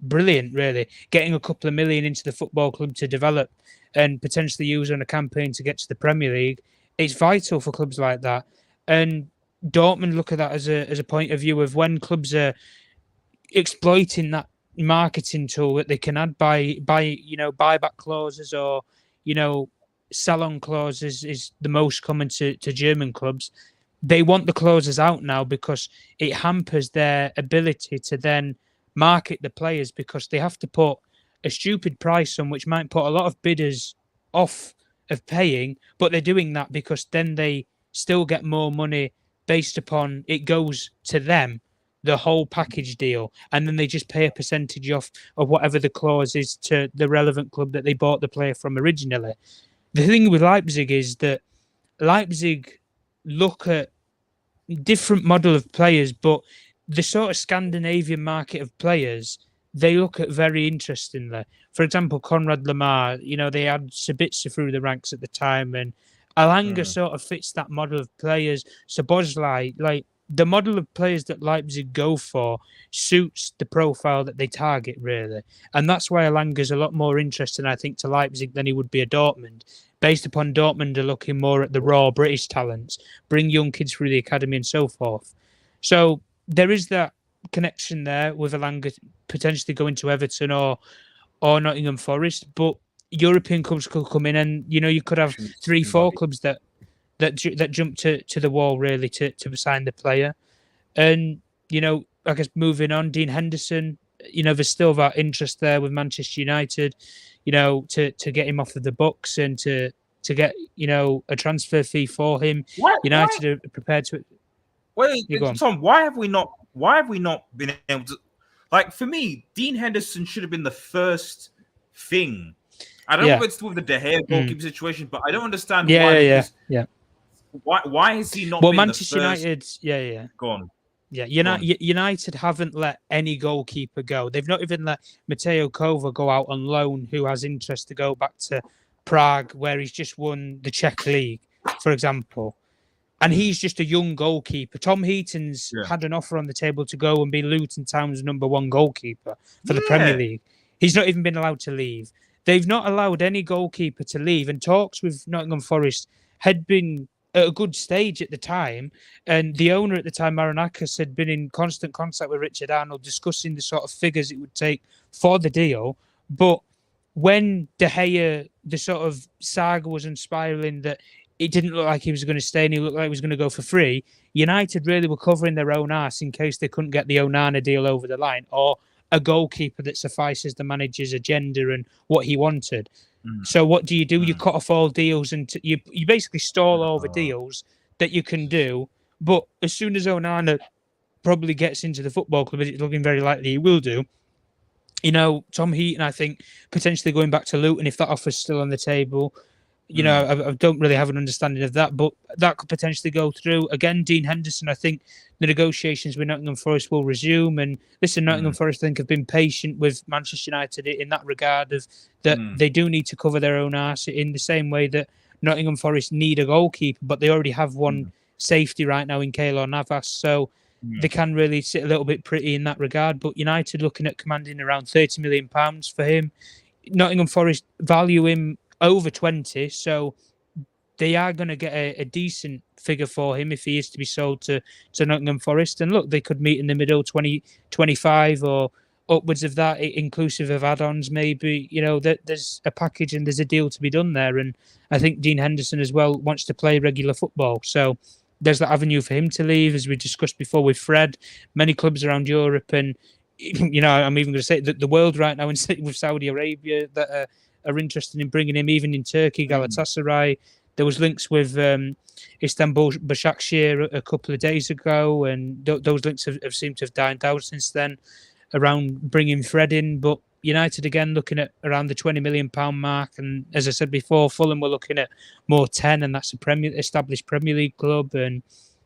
brilliant, really. Getting a couple of million into the football club to develop and potentially use on a campaign to get to the Premier League, it's vital for clubs like that. And Dortmund look at that as a point of view of when clubs are exploiting that marketing tool that they can add by buyback clauses or sell-on clauses is the most common to German clubs. They want the clauses out now because it hampers their ability to then market the players because they have to put a stupid price on which might put a lot of bidders off of paying, but they're doing that because then they still get more money based upon it goes to them, the whole package deal, and then they just pay a percentage off of whatever the clause is to the relevant club that they bought the player from originally. The thing with Leipzig is that Leipzig look at different model of players, but the sort of Scandinavian market of players they look at very interestingly. For example, Konrad Lamar, they had Sabitzer through the ranks at the time, and Alanga sort of fits that model of players. Szoboszlai, like the model of players that Leipzig go for suits the profile that they target, really. And that's why Alanga's a lot more interesting, I think, to Leipzig than he would be a Dortmund. Based upon Dortmund are looking more at the raw British talents, bring young kids through the academy and so forth. So there is that connection there with Alanga potentially going to Everton or Nottingham Forest, but European clubs could come in, and you could have 3-4 clubs that jump to the wall really to sign the player. And I guess moving on, Dean Henderson, there's still that interest there with Manchester United, to get him off of the books and to get a transfer fee for him. United are prepared to. Wait, Tom, why have we not been able to? Like, for me, Dean Henderson should have been the first thing. I don't know if it's with the De Gea goalkeeper situation, but I don't understand why. Why has he not been Manchester the first? United, Go on. Yeah, United haven't let any goalkeeper go. They've not even let Mateo Kova go out on loan, who has interest to go back to Prague, where he's just won the Czech League, for example. And he's just a young goalkeeper. Tom Heaton's had an offer on the table to go and be Luton Town's #1 goalkeeper for the Premier League. He's not even been allowed to leave. They've not allowed any goalkeeper to leave, and talks with Nottingham Forest had been at a good stage at the time. And the owner at the time, Marinakis, had been in constant contact with Richard Arnold, discussing the sort of figures it would take for the deal. But when De Gea, the sort of saga was unspiraling that it didn't look like he was going to stay and he looked like he was going to go for free, United really were covering their own arse in case they couldn't get the Onana deal over the line, or a goalkeeper that suffices the manager's agenda and what he wanted. So what do? You cut off all deals, and you basically stall over deals that you can do. But as soon as Onana probably gets into the football club, it's looking very likely he will do, Tom Heaton, I think, potentially going back to Luton if that offer's still on the table. I don't really have an understanding of that, but that could potentially go through. Again, Dean Henderson, I think the negotiations with Nottingham Forest will resume. And listen, Nottingham Forest, I think, have been patient with Manchester United in that regard, of that they do need to cover their own arse in the same way that Nottingham Forest need a goalkeeper, but they already have one safety right now in Keylor Navas. So they can really sit a little bit pretty in that regard. But United looking at commanding around £30 million for him. Nottingham Forest value him over 20, so they are going to get a decent figure for him if he is to be sold to Nottingham Forest. And look, they could meet in the middle, 20, 25 or upwards of that, inclusive of add-ons maybe. There's a package and there's a deal to be done there. And I think Dean Henderson as well wants to play regular football. So there's that avenue for him to leave, as we discussed before with Fred. Many clubs around Europe and, I'm even going to say that the world right now, with Saudi Arabia, that are interested in bringing him, even in Turkey, Galatasaray. There was links with Istanbul Başakşehir a couple of days ago, and those links have seemed to have died out since then around bringing Fred in. But United, again, looking at around the £20 million mark. And as I said before, Fulham were looking at more 10, and that's a established Premier League club. And,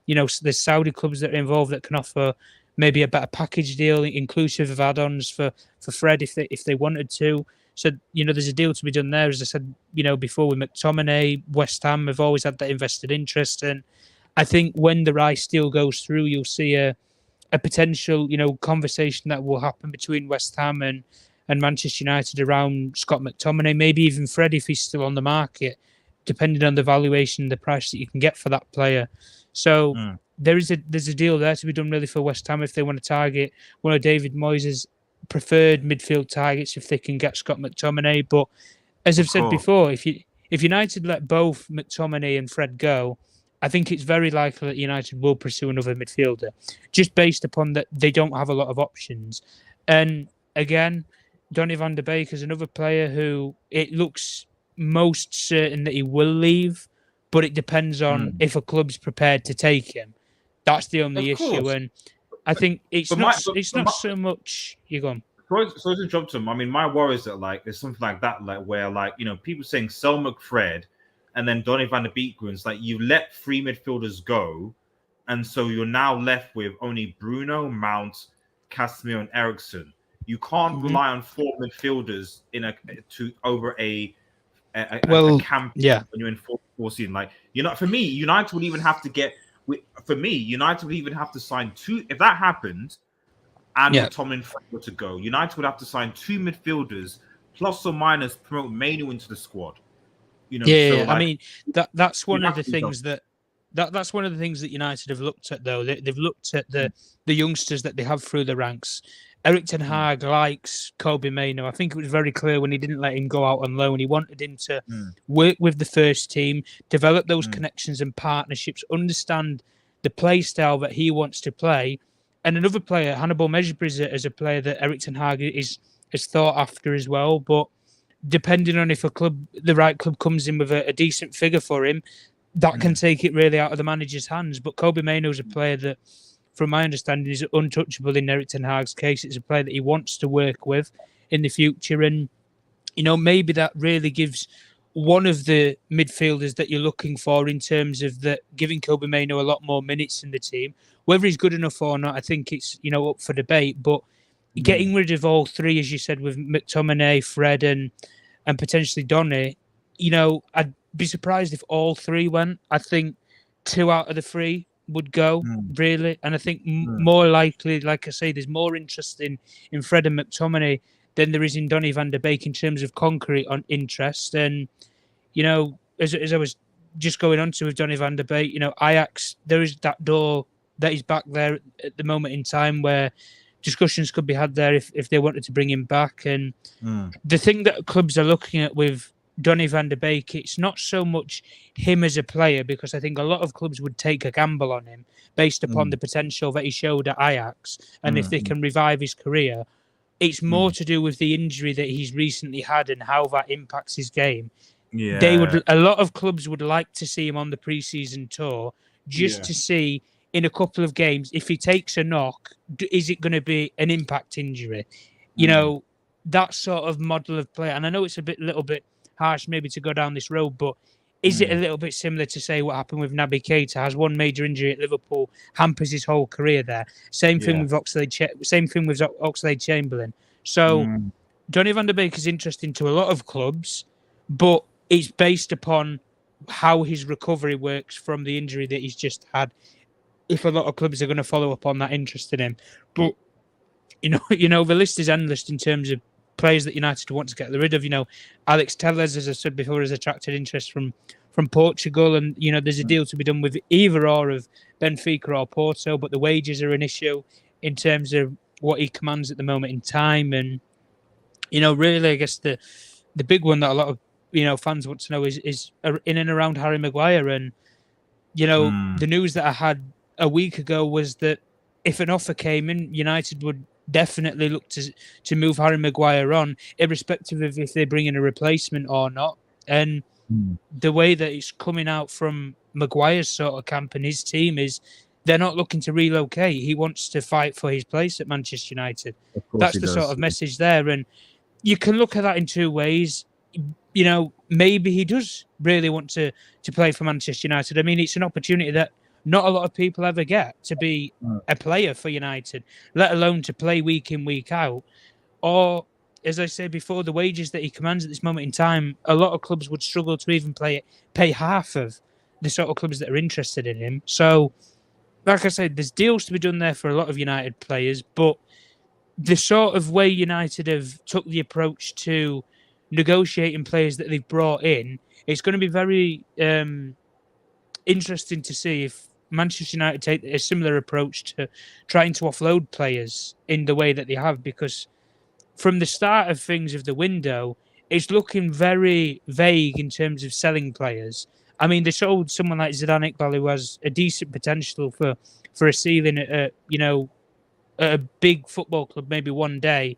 there's Saudi clubs that are involved that can offer maybe a better package deal, inclusive of add-ons for Fred if they wanted to. So, there's a deal to be done there. As I said, before with McTominay, West Ham have always had that invested interest. And I think when the Rice deal goes through, you'll see a potential, conversation that will happen between West Ham and Manchester United around Scott McTominay, maybe even Fred if he's still on the market, depending on the valuation and the price that you can get for that player. So there's a deal there to be done really for West Ham if they want to target one of David Moyes' preferred midfield targets if they can get Scott McTominay. But as I've said before, if United let both McTominay and Fred go, I think it's very likely that United will pursue another midfielder, just based upon that they don't have a lot of options. And again, Donny van der Beek is another player who it looks most certain that he will leave, but it depends on if a club's prepared to take him. That's the only issue, and I think it's not so much. You go on. So to jump to him, I mean, my worry is that like there's something like that, like where like people saying sell McFred, and then Donny van der Beek goes like you let 3 midfielders go, and so you're now left with only Bruno, Mount, Casemiro, and Eriksen. You can't rely on 4 midfielders over a campaign when you're in four season. Like for me, United would even have to sign 2 if that happened. And McTominay were to go, United would have to sign 2 midfielders plus or minus promote Mainu into the squad. I mean that's one of the things that's one of the things that United have looked at though. They've looked at the youngsters that they have through the ranks. Erik ten Hag likes Kobe Mainu. I think it was very clear when he didn't let him go out on loan. He wanted him to work with the first team, develop those connections and partnerships, understand the play style that he wants to play. And another player, Hannibal Mejbri, is a player that Erik ten Hag is thought after as well. But depending on if the right club comes in with a decent figure for him, that can take it really out of the manager's hands. But Kobe Mainu is a player that, from my understanding, is untouchable in Erik ten Hag's case. It's a player that he wants to work with in the future. And, maybe that really gives one of the midfielders that you're looking for in terms of giving Kobe Mainu a lot more minutes in the team. Whether he's good enough or not, I think it's, up for debate. But getting rid of all 3, as you said, with McTominay, Fred, and potentially Donny, I'd be surprised if all 3 went. I think 2 out of the 3 would go, really. And I think more likely, like I say, there's more interest in Fred and McTominay than there is in Donny van der Beek in terms of concrete on interest. And, as I was just going on to with Donny van der Beek, Ajax, there is that door that is back there at the moment in time where discussions could be had there if they wanted to bring him back. And the thing that clubs are looking at with Donny van der Beek, it's not so much him as a player, because I think a lot of clubs would take a gamble on him based upon the potential that he showed at Ajax. And if they can revive his career, it's more to do with the injury that he's recently had and how that impacts his game. Yeah. A lot of clubs would like to see him on the pre-season tour just to see in a couple of games, if he takes a knock, is it going to be an impact injury? That sort of model of play. And I know it's a little bit harsh maybe to go down this road, but is it a little bit similar to say what happened with Naby Keita? Has one major injury at Liverpool, hampers his whole career there. Same thing with Oxlade-Chamberlain. So Donny van der Beek is interesting to a lot of clubs, but it's based upon how his recovery works from the injury that he's just had. If a lot of clubs are going to follow up on that interest in him. But, the list is endless in terms of players that United want to get rid of. Alex Telles, as I said before, has attracted interest from Portugal. And, there's a deal to be done with either or of Benfica or Porto, but the wages are an issue in terms of what he commands at the moment in time. And, really, I guess the big one that a lot of, fans want to know is in and around Harry Maguire. And, the news that I had a week ago was that if an offer came in, United would definitely look to move Harry Maguire on, irrespective of if they bring in a replacement or not. And the way that it's coming out from Maguire's sort of camp and his team is they're not looking to relocate. He wants to fight for his place at Manchester United. That's the sort of message there. And you can look at that in 2 ways. Maybe he does really want to play for Manchester United. I mean, it's an opportunity that not a lot of people ever get, to be a player for United, let alone to play week in, week out. Or, as I said before, the wages that he commands at this moment in time, a lot of clubs would struggle to even pay half of the sort of clubs that are interested in him. So, like I said, there's deals to be done there for a lot of United players, but the sort of way United have took the approach to negotiating players that they've brought in, it's going to be very interesting to see if Manchester United take a similar approach to trying to offload players in the way that they have, because from the start of things of the window, it's looking very vague in terms of selling players. I mean, they sold someone like Zidane Iqbal, who has a decent potential for a ceiling at a big football club maybe one day.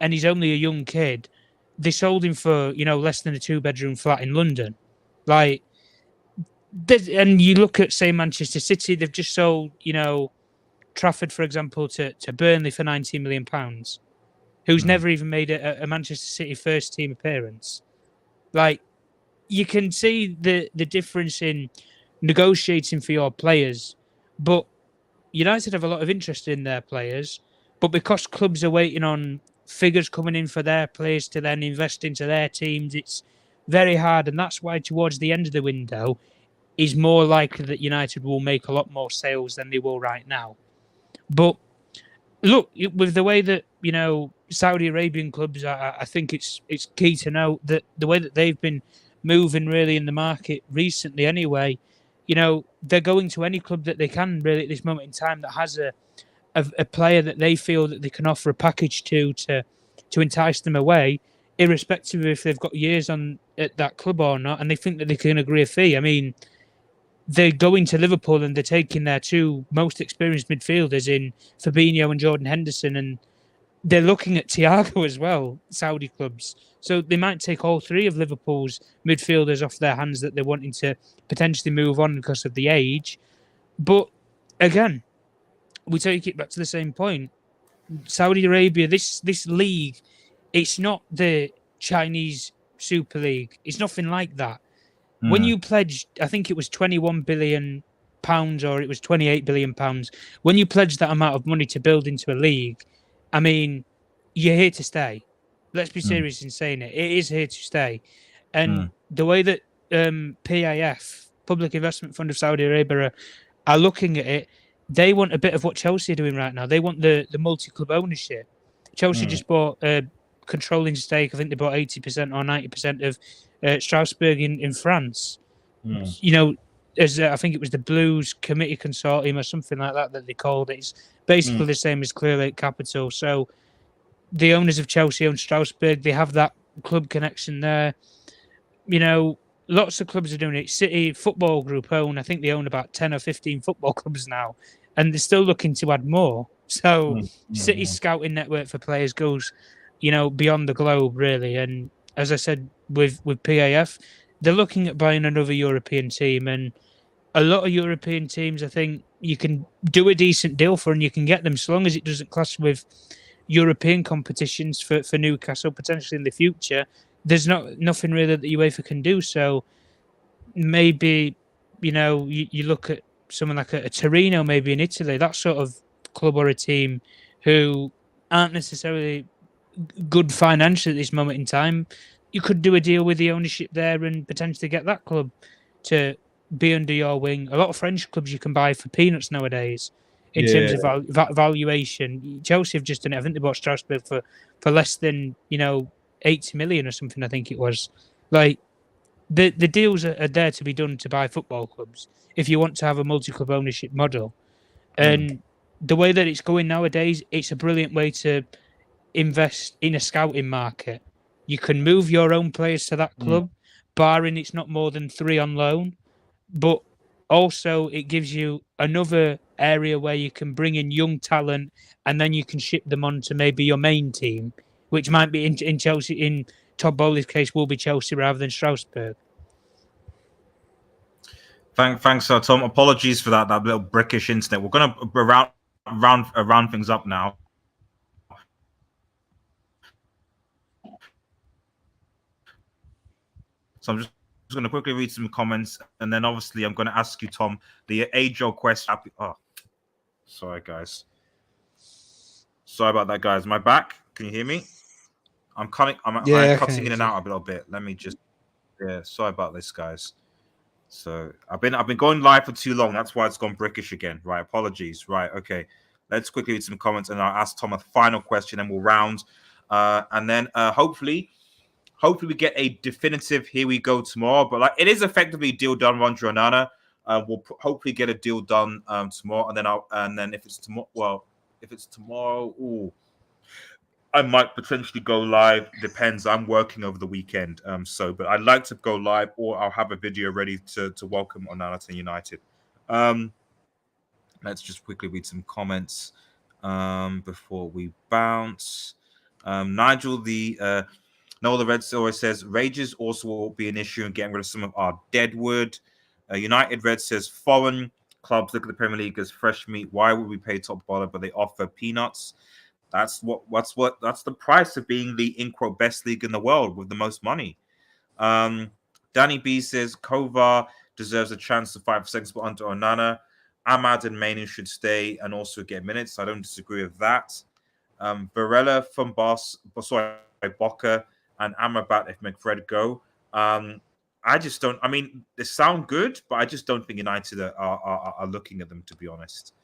and he's only a young kid. They sold him for, less than a 2-bedroom flat in London. Like, and you look at, say, Manchester City, they've just sold, Trafford, for example, to Burnley for £19 million, who's never even made a Manchester City first team appearance. Like, you can see the difference in negotiating for your players, but United have a lot of interest in their players, but because clubs are waiting on figures coming in for their players to then invest into their teams, it's very hard, and that's why towards the end of the window, is more likely that United will make a lot more sales than they will right now. But look, with the way that Saudi Arabian clubs, I think it's key to note that the way that they've been moving really in the market recently, anyway, they're going to any club that they can really at this moment in time that has a player that they feel that they can offer a package to entice them away, irrespective of if they've got years on at that club or not, and they think that they can agree a fee. I mean, they're going to Liverpool and they're taking their two most experienced midfielders in Fabinho and Jordan Henderson, and they're looking at Thiago as well, Saudi clubs. So they might take all three of Liverpool's midfielders off their hands that they're wanting to potentially move on because of the age. But again, we take it back to the same point. Saudi Arabia, this league, it's not the Chinese Super League. It's nothing like that. When you pledged, I think it was £21 billion or it was £28 billion. When you pledge that amount of money to build into a league, I mean, you're here to stay. Let's be serious in saying it. It is here to stay. And the way that PIF, Public Investment Fund of Saudi Arabia, are looking at it, they want a bit of what Chelsea are doing right now. They want the multi-club ownership. Chelsea just bought a controlling stake. I think they bought 80% or 90% of Strasbourg in France. As I think it was the Blues Committee Consortium or something like that they called it. It's basically the same as Clear Lake Capital. So the owners of Chelsea own Strasbourg. They have that club connection there. Lots of clubs are doing it. City Football Group I think they own about 10 or 15 football clubs now, and they're still looking to add more. So City's scouting network for players goes, beyond the globe, really. And as I said, with PAF, they're looking at buying another European team, and a lot of European teams, I think you can do a decent deal for, and you can get them so long as it doesn't clash with European competitions for Newcastle potentially in the future. There's nothing really that the UEFA can do. So maybe you look at someone like a Torino, maybe in Italy, that sort of club or a team who aren't necessarily good financially at this moment in time. You could do a deal with the ownership there and potentially get that club to be under your wing. A lot of French clubs you can buy for peanuts nowadays in terms of valuation. Chelsea have just done it. I think they bought Strasbourg for less than 80 million or something. I think it was. Like, the deals are there to be done to buy football clubs if you want to have a multi-club ownership model. And the way that it's going nowadays, it's a brilliant way to invest in a scouting market. You can move your own players to that club, barring it's not more than 3 on loan. But also it gives you another area where you can bring in young talent and then you can ship them on to maybe your main team, which might be in Chelsea. In Todd Bowley's case, will be Chelsea rather than Strasbourg. Thanks, Tom. Apologies for that little brickish internet. We're going to round things up now. So I'm just going to quickly read some comments, and then obviously I'm going to ask you, Tom, the age-old question. Oh, sorry, guys. Sorry about that, guys. Am I back? Can you hear me? I'm cutting in and out a little bit. Let me just. Yeah, sorry about this, guys. So I've been going live for too long. That's why it's gone brickish again. Right. Apologies. Right. Okay. Let's quickly read some comments, and I'll ask Tom a final question, and we'll round. And then hopefully we get a definitive here we go tomorrow. But like, it is effectively a deal done, Ronjo Onana. We'll hopefully get a deal done tomorrow, and then if it's tomorrow, I might potentially go live. Depends. I'm working over the weekend, but I'd like to go live, or I'll have a video ready to welcome Onana to United. Let's just quickly read some comments before we bounce. Nigel, Noel the Red always says Rages also will be an issue in getting rid of some of our deadwood. United Red says foreign clubs look at the Premier League as fresh meat. Why would we pay top dollar but they offer peanuts? That's the price of being the in quote best league in the world with the most money. Danny B says Kovar deserves a chance to fight for second spot under Onana. Ahmad and Mainu should stay and also get minutes. I don't disagree with that. Varela from Boca and Amrabat if McFred go. I just don't. I mean, they sound good, but I just don't think United are looking at them, to be honest.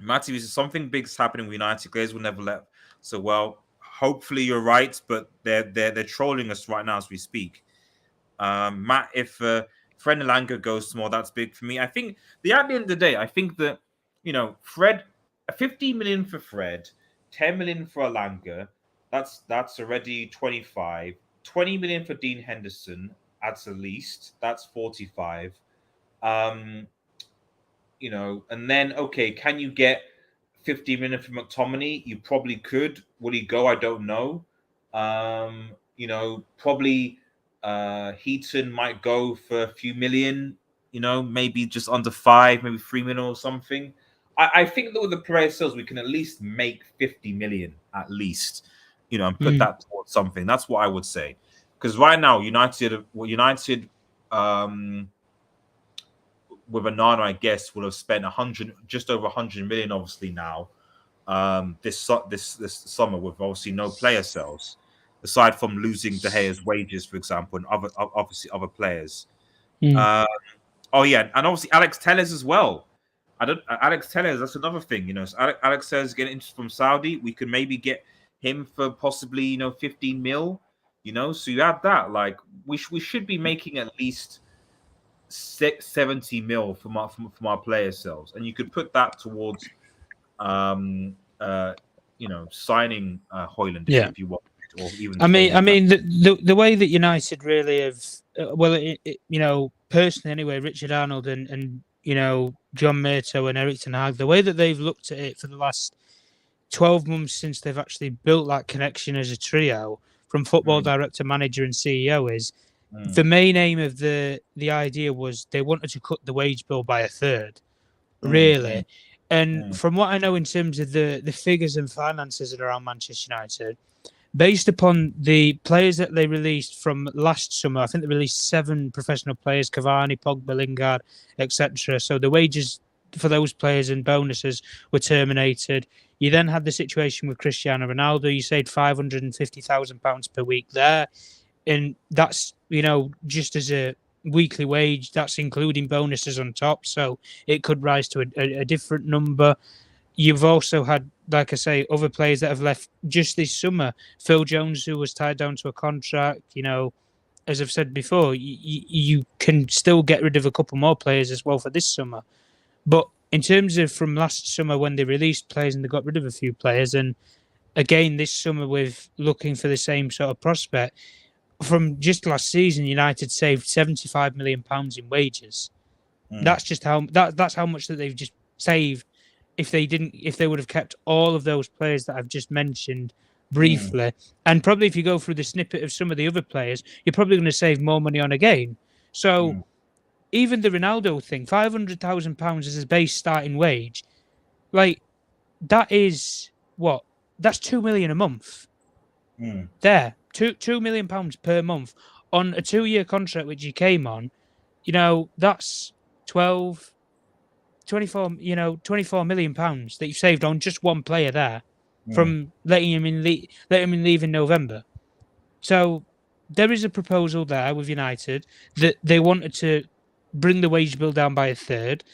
Matty, something big's happening with United. Players will never let. So, well, hopefully you're right, but they're trolling us right now as we speak. Matt, if Fred Elanga goes tomorrow, that's big for me. I think at the end of the day, I think that Fred, 15 million for Fred, 10 million for Elanga, that's already 25. 20 million for Dean Henderson at the least. That's 45. And then can you get 50 million for McTominay? You probably could. Will he go? I don't know. Probably Heaton might go for a few million, maybe just under 5, maybe 3 million or something. I think that with the player sales, we can at least make 50 million at least, and put that towards something. That's what I would say. Because right now, United with Onana, I guess, will have spent just over 100 million, obviously now. This summer with obviously no player sales, aside from losing De Gea's wages, for example, and other players. And obviously Alex Telles as well. Alex Telles, that's another thing, So Alex Telles getting interest from Saudi. We could maybe get him for possibly 15 mil. So you add that, like we should be making at least 70 mil from our player sales, and you could put that towards signing Højlund if you want, or even. I mean the way that United really have, personally anyway, Richard Arnold and John Murtough and Erik Ten Hag, the way that they've looked at it for the last 12 months since they've actually built that connection as a trio from football director, manager, and CEO is the main aim of the idea was they wanted to cut the wage bill by a third, really. And from what I know in terms of the figures and finances around Manchester United, based upon the players that they released from last summer, I think they released 7 professional players, Cavani, Pogba, Lingard, etc. So the wages for those players and bonuses were terminated. You then had the situation with Cristiano Ronaldo. You saved £550,000 per week there. And that's, just as a weekly wage, that's including bonuses on top. So it could rise to a different number. You've also had, like I say, other players that have left just this summer. Phil Jones, who was tied down to a contract, as I've said before, you can still get rid of a couple more players as well for this summer. But in terms of from last summer when they released players and they got rid of a few players, and again this summer with looking for the same sort of prospect, from just last season, United saved £75 million in wages. That's just that's how much that they've just saved. If they would have kept all of those players that I've just mentioned briefly, and probably if you go through the snippet of some of the other players, you're probably going to save more money on again. So even the Ronaldo thing, £500,000 as his base starting wage, like that is what? That's £2 million a month. There, £2 million per month on a 2-year contract which he came on. That's 24 million pounds that you've saved on just one player there from letting him in leave in November. So there is a proposal there with United that they wanted to bring the wage bill down by a third,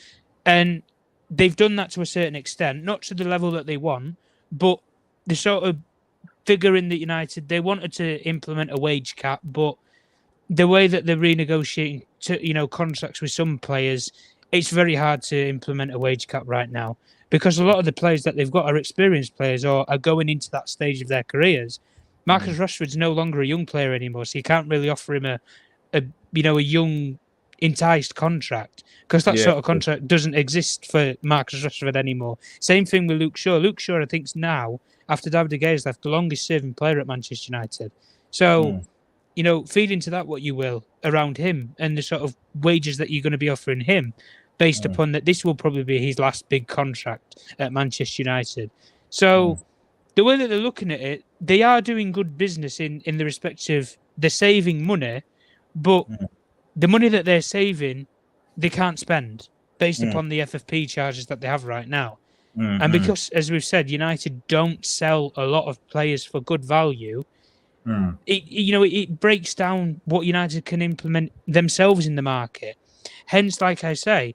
and they've done that to a certain extent, not to the level that they want, but the sort of figure in that United, they wanted to implement a wage cap, but the way that they're renegotiating contracts with some players, it's very hard to implement a wage cap right now because a lot of the players that they've got are experienced players or are going into that stage of their careers. Marcus Rashford's no longer a young player anymore, so you can't really offer him a young enticed contract, because that sort of contract doesn't exist for Marcus Rashford anymore. Same thing with Luke Shaw. Luke Shaw, I think, is now, after David De Gea's left, the longest serving player at Manchester United. So, you know, feed into that what you will around him and the sort of wages that you're going to be offering him, based upon that this will probably be his last big contract at Manchester United. So the way that they're looking at it, they are doing good business in the respect of they're saving money, but the money that they're saving, they can't spend based upon the FFP charges that they have right now. And because, as we've said, United don't sell a lot of players for good value, it breaks down what United can implement themselves in the market. Hence, like I say,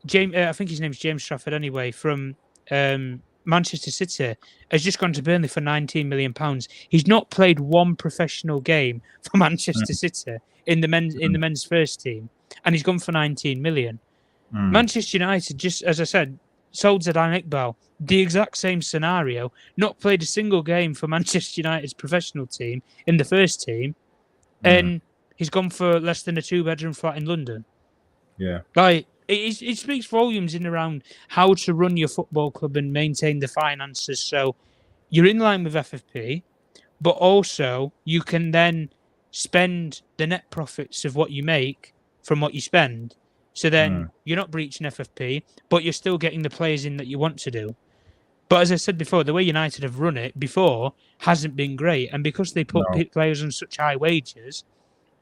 James, I think his name's James Trafford anyway, from Manchester City, has just gone to Burnley for £19 million. He's not played one professional game for Manchester City in the men's first team, and he's gone for 19 million. Manchester United, just as I said, sold Zidane Iqbal, the exact same scenario, not played a single game for Manchester United's professional team in the first team, and he's gone for less than a 2-bedroom flat in London. Yeah. Like, it speaks volumes in around how to run your football club and maintain the finances. So you're in line with FFP, but also you can then spend the net profits of what you make from what you spend. So then you're not breaching FFP, but you're still getting the players in that you want to do. But as I said before, the way United have run it before hasn't been great. And because they put players on such high wages,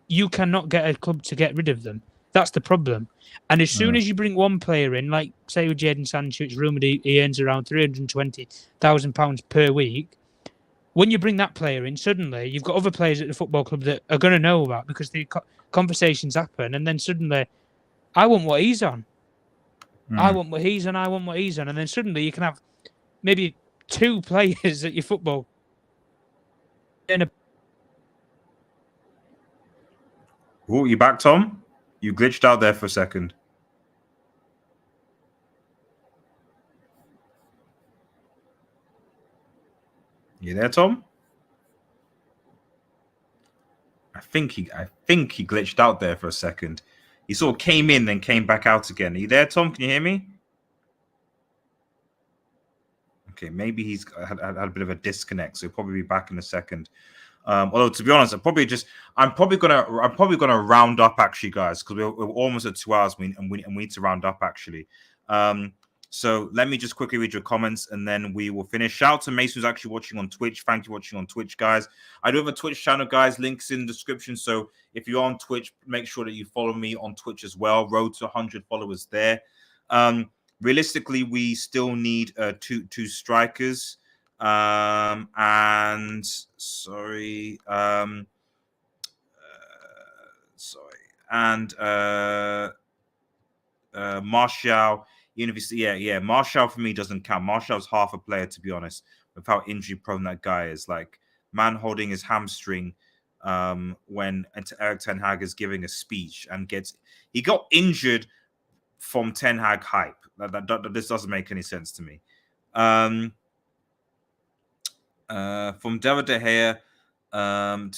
you cannot get a club to get rid of them. That's the problem. And as soon as you bring one player in, like, say, with Jadon Sancho, it's rumoured he earns around £320,000 per week. When you bring that player in, suddenly you've got other players at the football club that are going to know about, because the conversations happen. And then suddenly, I want what he's on. I want what he's on. I want what he's on. And then suddenly you can have maybe 2 players at your football. Oh, you back, Tom? You glitched out there for a second. You there, Tom? I think he glitched out there for a second. He sort of came in, then came back out again. Are you there, Tom? Can you hear me? Okay, maybe he's had a bit of a disconnect, so he'll probably be back in a second. Although, to be honest, I'm probably gonna round up, actually, guys, because we're almost at 2 hours, and we need to round up, actually. So let me just quickly read your comments, and then we will finish. Shout out to Mason, who's actually watching on Twitch. Thank you for watching on Twitch, guys. I do have a Twitch channel, guys. Links in the description. So if you're on Twitch, make sure that you follow me on Twitch as well. Road to 100 followers there. Realistically, we still need two strikers. And sorry, Martial. Martial for me doesn't count. Martial's half a player, to be honest, with how injury prone that guy is. Like, man holding his hamstring when Erik Ten Hag is giving a speech and he got injured from Ten Hag hype. This doesn't make any sense to me. From David De Gea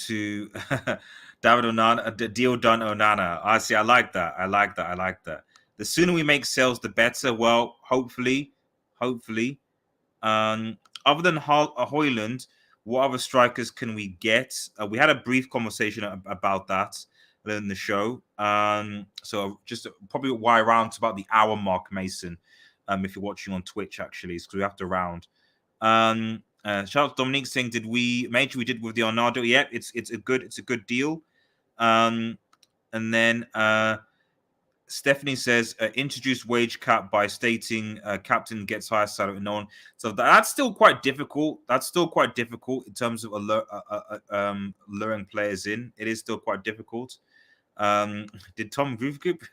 to David Onana, the deal done Onana. I like that. The sooner we make sales, the better. Well, hopefully. Other than Højlund, what other strikers can we get? We had a brief conversation about that in the show. So just probably why around to about the hour mark, Mason. If you're watching on Twitch, actually, because we have to round. Shout out to Dominique saying, did we did with the Arnaldo? Yeah, it's a good deal. And then Stephanie says, introduce wage cap by stating captain gets higher salary than no one. So that's still quite difficult. In terms of luring players in. It is still quite difficult. Did Tom Groove Group?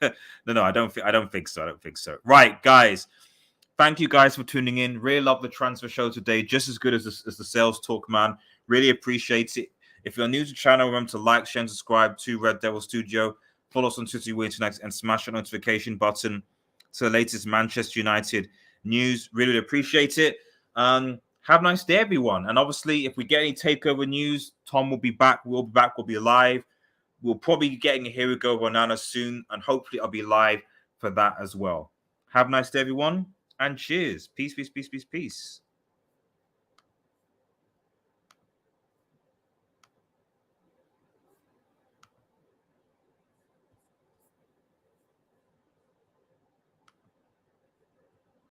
No, I don't think so. Right, guys. Thank you guys for tuning in. Really love the transfer show today. Just as good as the sales talk, man. Really appreciate it. If you're new to the channel, remember to like, share, and subscribe to Red Devil Studio. Follow us on Twitter, Internet, and smash that notification button to the latest Manchester United news. Really appreciate it. Have a nice day, everyone. And obviously, if we get any takeover news, Tom will be back. We'll be back. We'll be live. we'll probably be getting a Here We Go Onana soon, and hopefully I'll be live for that as well. Have a nice day, everyone, and cheers. Peace, peace, peace, peace, peace.